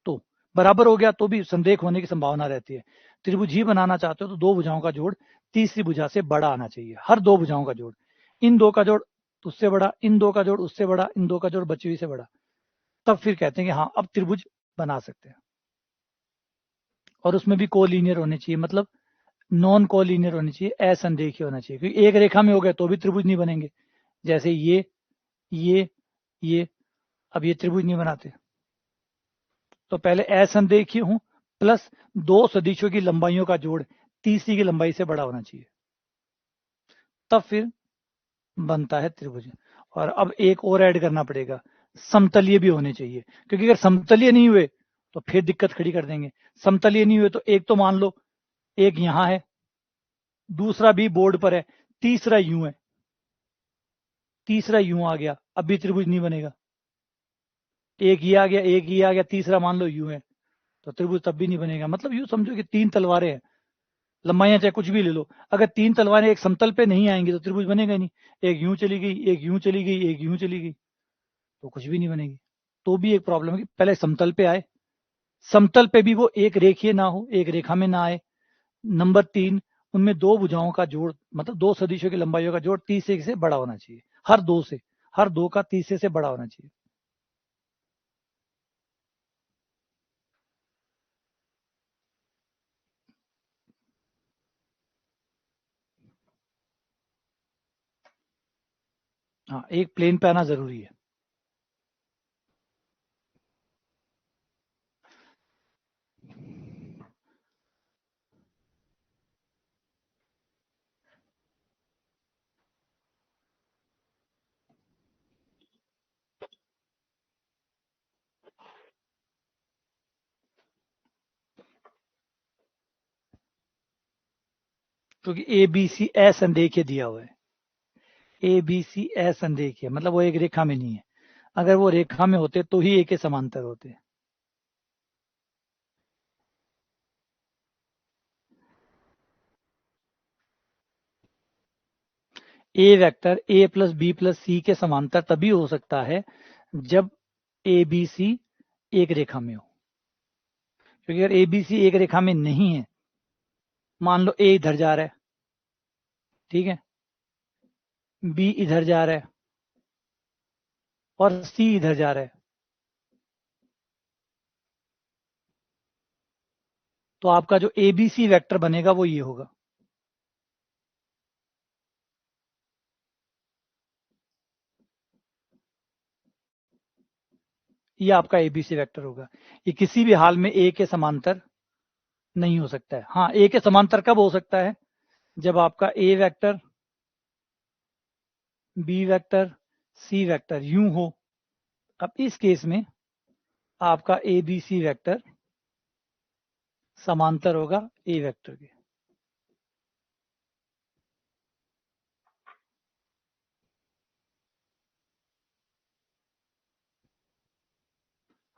तो बराबर हो गया तो भी संदेह होने की संभावना रहती है। त्रिभुज ही बनाना चाहते हो तो दो भुजाओं का जोड़ तीसरी भुजा से बड़ा आना चाहिए, हर दो भुजाओं का जोड़, इन दो का जोड़ उससे बड़ा, इन दो का जोड़ उससे बड़ा, इन दो का जोड़ बची हुई से बड़ा, तब फिर कहते हैं कि हाँ अब त्रिभुज बना सकते हैं। और उसमें भी कोलिनियर होने चाहिए, मतलब नॉन कोलिनियर होनी चाहिए, असंरेखीय होना चाहिए, क्योंकि एक रेखा में हो गए तो भी त्रिभुज नहीं बनेंगे। जैसे ये ये अब ये त्रिभुज नहीं बनाते। तो पहले असंरेखीय हूं, प्लस दो सदिशों की लंबाइयों का जोड़ तीसरी की लंबाई से बड़ा होना चाहिए, तब फिर बनता है त्रिभुज। और अब एक और ऐड करना पड़ेगा, समतलीय भी होने चाहिए, क्योंकि अगर समतलीय नहीं हुए तो फिर दिक्कत खड़ी कर देंगे। समतलीय नहीं हुए तो एक तो मान लो एक यहां है, दूसरा भी बोर्ड पर है, तीसरा यूं है, तीसरा यूं आ गया, अब भी त्रिभुज नहीं बनेगा। एक ये आ गया, एक ये आ गया, तीसरा मान लो यूं है, तो त्रिभुज तब भी नहीं बनेगा। मतलब यूं समझो कि तीन तलवारें हैं, लंबाइयां चाहे कुछ भी ले लो, अगर तीन तलवारें एक समतल पे नहीं आएंगी तो त्रिभुज बनेगा ही नहीं। एक यूं चली गई, एक यूं चली गई, एक यूं चली गई, तो कुछ भी नहीं बनेगी। तो भी एक प्रॉब्लम है कि पहले समतल पे आए, समतल पे भी वो एक रेखीय ना हो, एक रेखा में ना आए। नंबर 3, उनमें दो भुजाओं का जोड़, मतलब दो सदिशों की लंबाइयों का जोड़ तीसरे से बड़ा होना चाहिए, हर दो का तीसरे से बड़ा होना चाहिए। हाँ, एक प्लेन पे आना जरूरी है। क्योंकि ए बी सी असंरेखीय दिया हुआ है, ए बी सी असंरेखीय मतलब वो एक रेखा में नहीं है। अगर वो रेखा में होते तो ही ए के समांतर होते। A vector A plus B plus C के समांतर तभी हो सकता है जब ए बी सी एक रेखा में हो। क्योंकि अगर ए बी सी एक रेखा में नहीं है, मान लो ए इधर जा रहा है, ठीक है, बी इधर जा रहा है और सी इधर जा रहा है, तो आपका जो ए बी सी वेक्टर बनेगा वो ये होगा। ये आपका एबीसी वेक्टर होगा। ये किसी भी हाल में ए के समांतर नहीं हो सकता है। हाँ, ए के समांतर कब हो सकता है? जब आपका ए vector, B vector, C vector यूं हो। अब इस केस में आपका ए बी सी वेक्टर समांतर होगा ए वेक्टर के।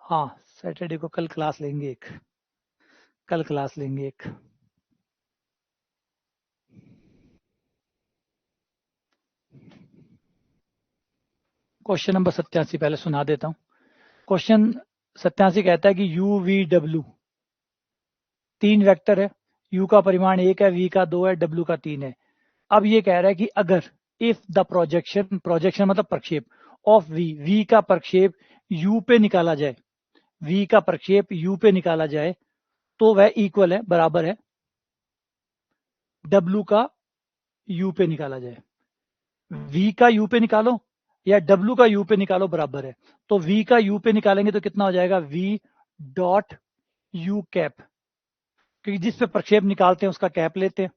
हाँ, सैटरडे को कल क्लास लेंगे एक, कल क्लास लेंगे एक। क्वेश्चन नंबर 87 पहले सुना देता हूं। क्वेश्चन 87 कहता है कि यू वी डब्ल्यू 3 वेक्टर है, u का परिमाण 1 है, v का 2 है, w का 3 है। अब ये कह रहा है कि अगर इफ द प्रोजेक्शन मतलब प्रक्षेप ऑफ v का प्रक्षेप u पे निकाला जाए, v का प्रक्षेप u पे निकाला जाए तो वह इक्वल है, बराबर है w का u पे निकाला जाए। v का u पे निकालो या w का u पे निकालो, बराबर है। तो v का u पे निकालेंगे तो कितना हो जाएगा, v डॉट u कैप, क्योंकि जिस पे प्रक्षेप निकालते हैं उसका कैप लेते हैं,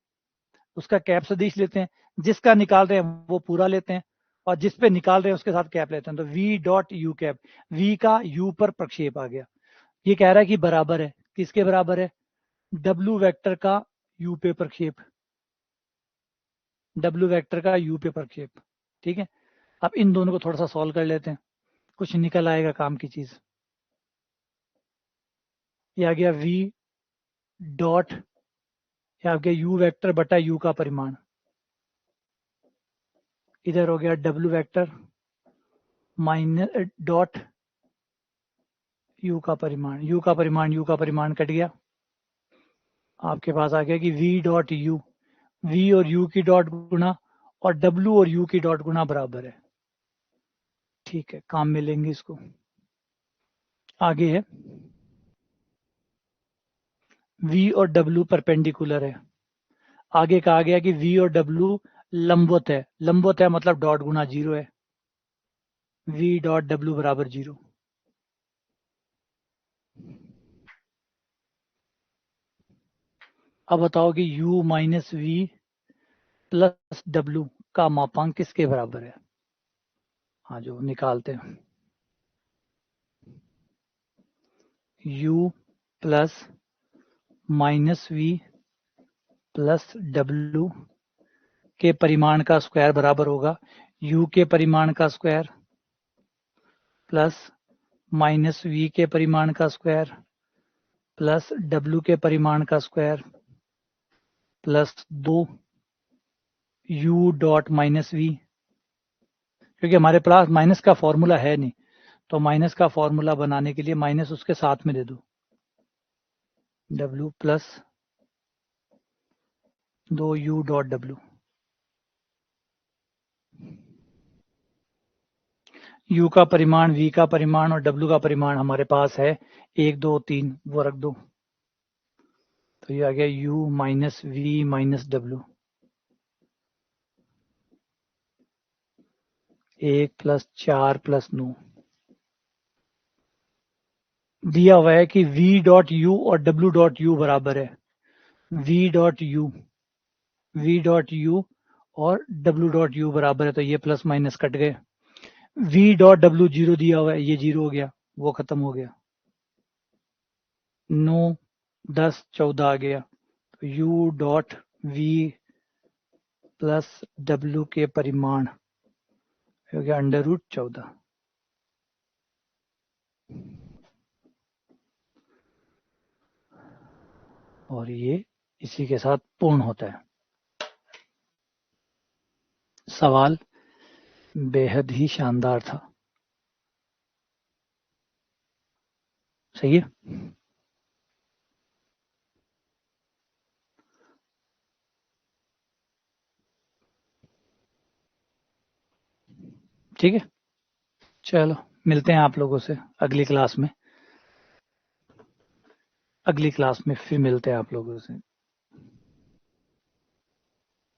उसका कैप सदिश लेते हैं, जिसका निकाल रहे हैं वो पूरा लेते हैं और जिस पे निकाल रहे हैं उसके साथ कैप लेते हैं। तो v dot U cap, v का u पर प्रक्षेप आ गया। ये कह रहा है कि बराबर है, किसके बराबर है, w वेक्टर का u पे प्रक्षेप, w वेक्टर का u पे प्रक्षेप। ठीक है, अब इन दोनों को थोड़ा सा सॉल्व कर लेते हैं, कुछ निकल आएगा काम की चीज। ये आ गया v डॉट, ये आ गया u वेक्टर बटा u का परिमाण, इधर हो गया w vector minus dot u का परिमाण, u का परिमाण, u का परिमाण कट गया। आपके पास आ गया कि v डॉट u, v और u की डॉट गुणा और w और u की डॉट गुणा बराबर है। ठीक है, काम में लेंगे इसको। आगे है v और w परपेंडिकुलर है। आगे कहा गया कि v और w लंबवत है, लंबवत है मतलब डॉट गुणा 0 है, v डॉट w बराबर 0। अब बताओ कि u minus v plus w का मापांक किसके बराबर है? हाँ, जो निकालते हैं u plus minus v plus w के परिमाण का स्क्वायर बराबर होगा u के परिमाण का स्क्वायर प्लस माइनस वी के परिमाण का स्क्वायर प्लस w के परिमाण का square plus 2 u dot minus v. क्योंकि हमारे पास माइनस का फॉर्मूला है नहीं, तो माइनस का फॉर्मूला बनाने के लिए माइनस उसके साथ में दे दो, w plus 2u dot w। u का परिमाण, v का परिमाण और w का परिमाण हमारे पास है 1 2 3, वो रख दो। तो ये आ गया u minus v minus w, 1 plus 4 plus 9। दिया हुआ है कि v डॉट u और w डॉट u बराबर है v डॉट u और w डॉट u बराबर है, तो ये प्लस माइनस कट गए। v डॉट w 0 दिया हुआ है, ये 0 हो गया, वो खत्म हो गया। 9 10 14 आ गया, तो u dot v plus W के परिमाण हो गया √14। और ये इसी के साथ पूर्ण होता है। सवाल बेहद ही शानदार था। सही है। ठीक है, चलो मिलते हैं आप लोगों से अगली क्लास में। अगली क्लास में फिर मिलते हैं आप लोगों से।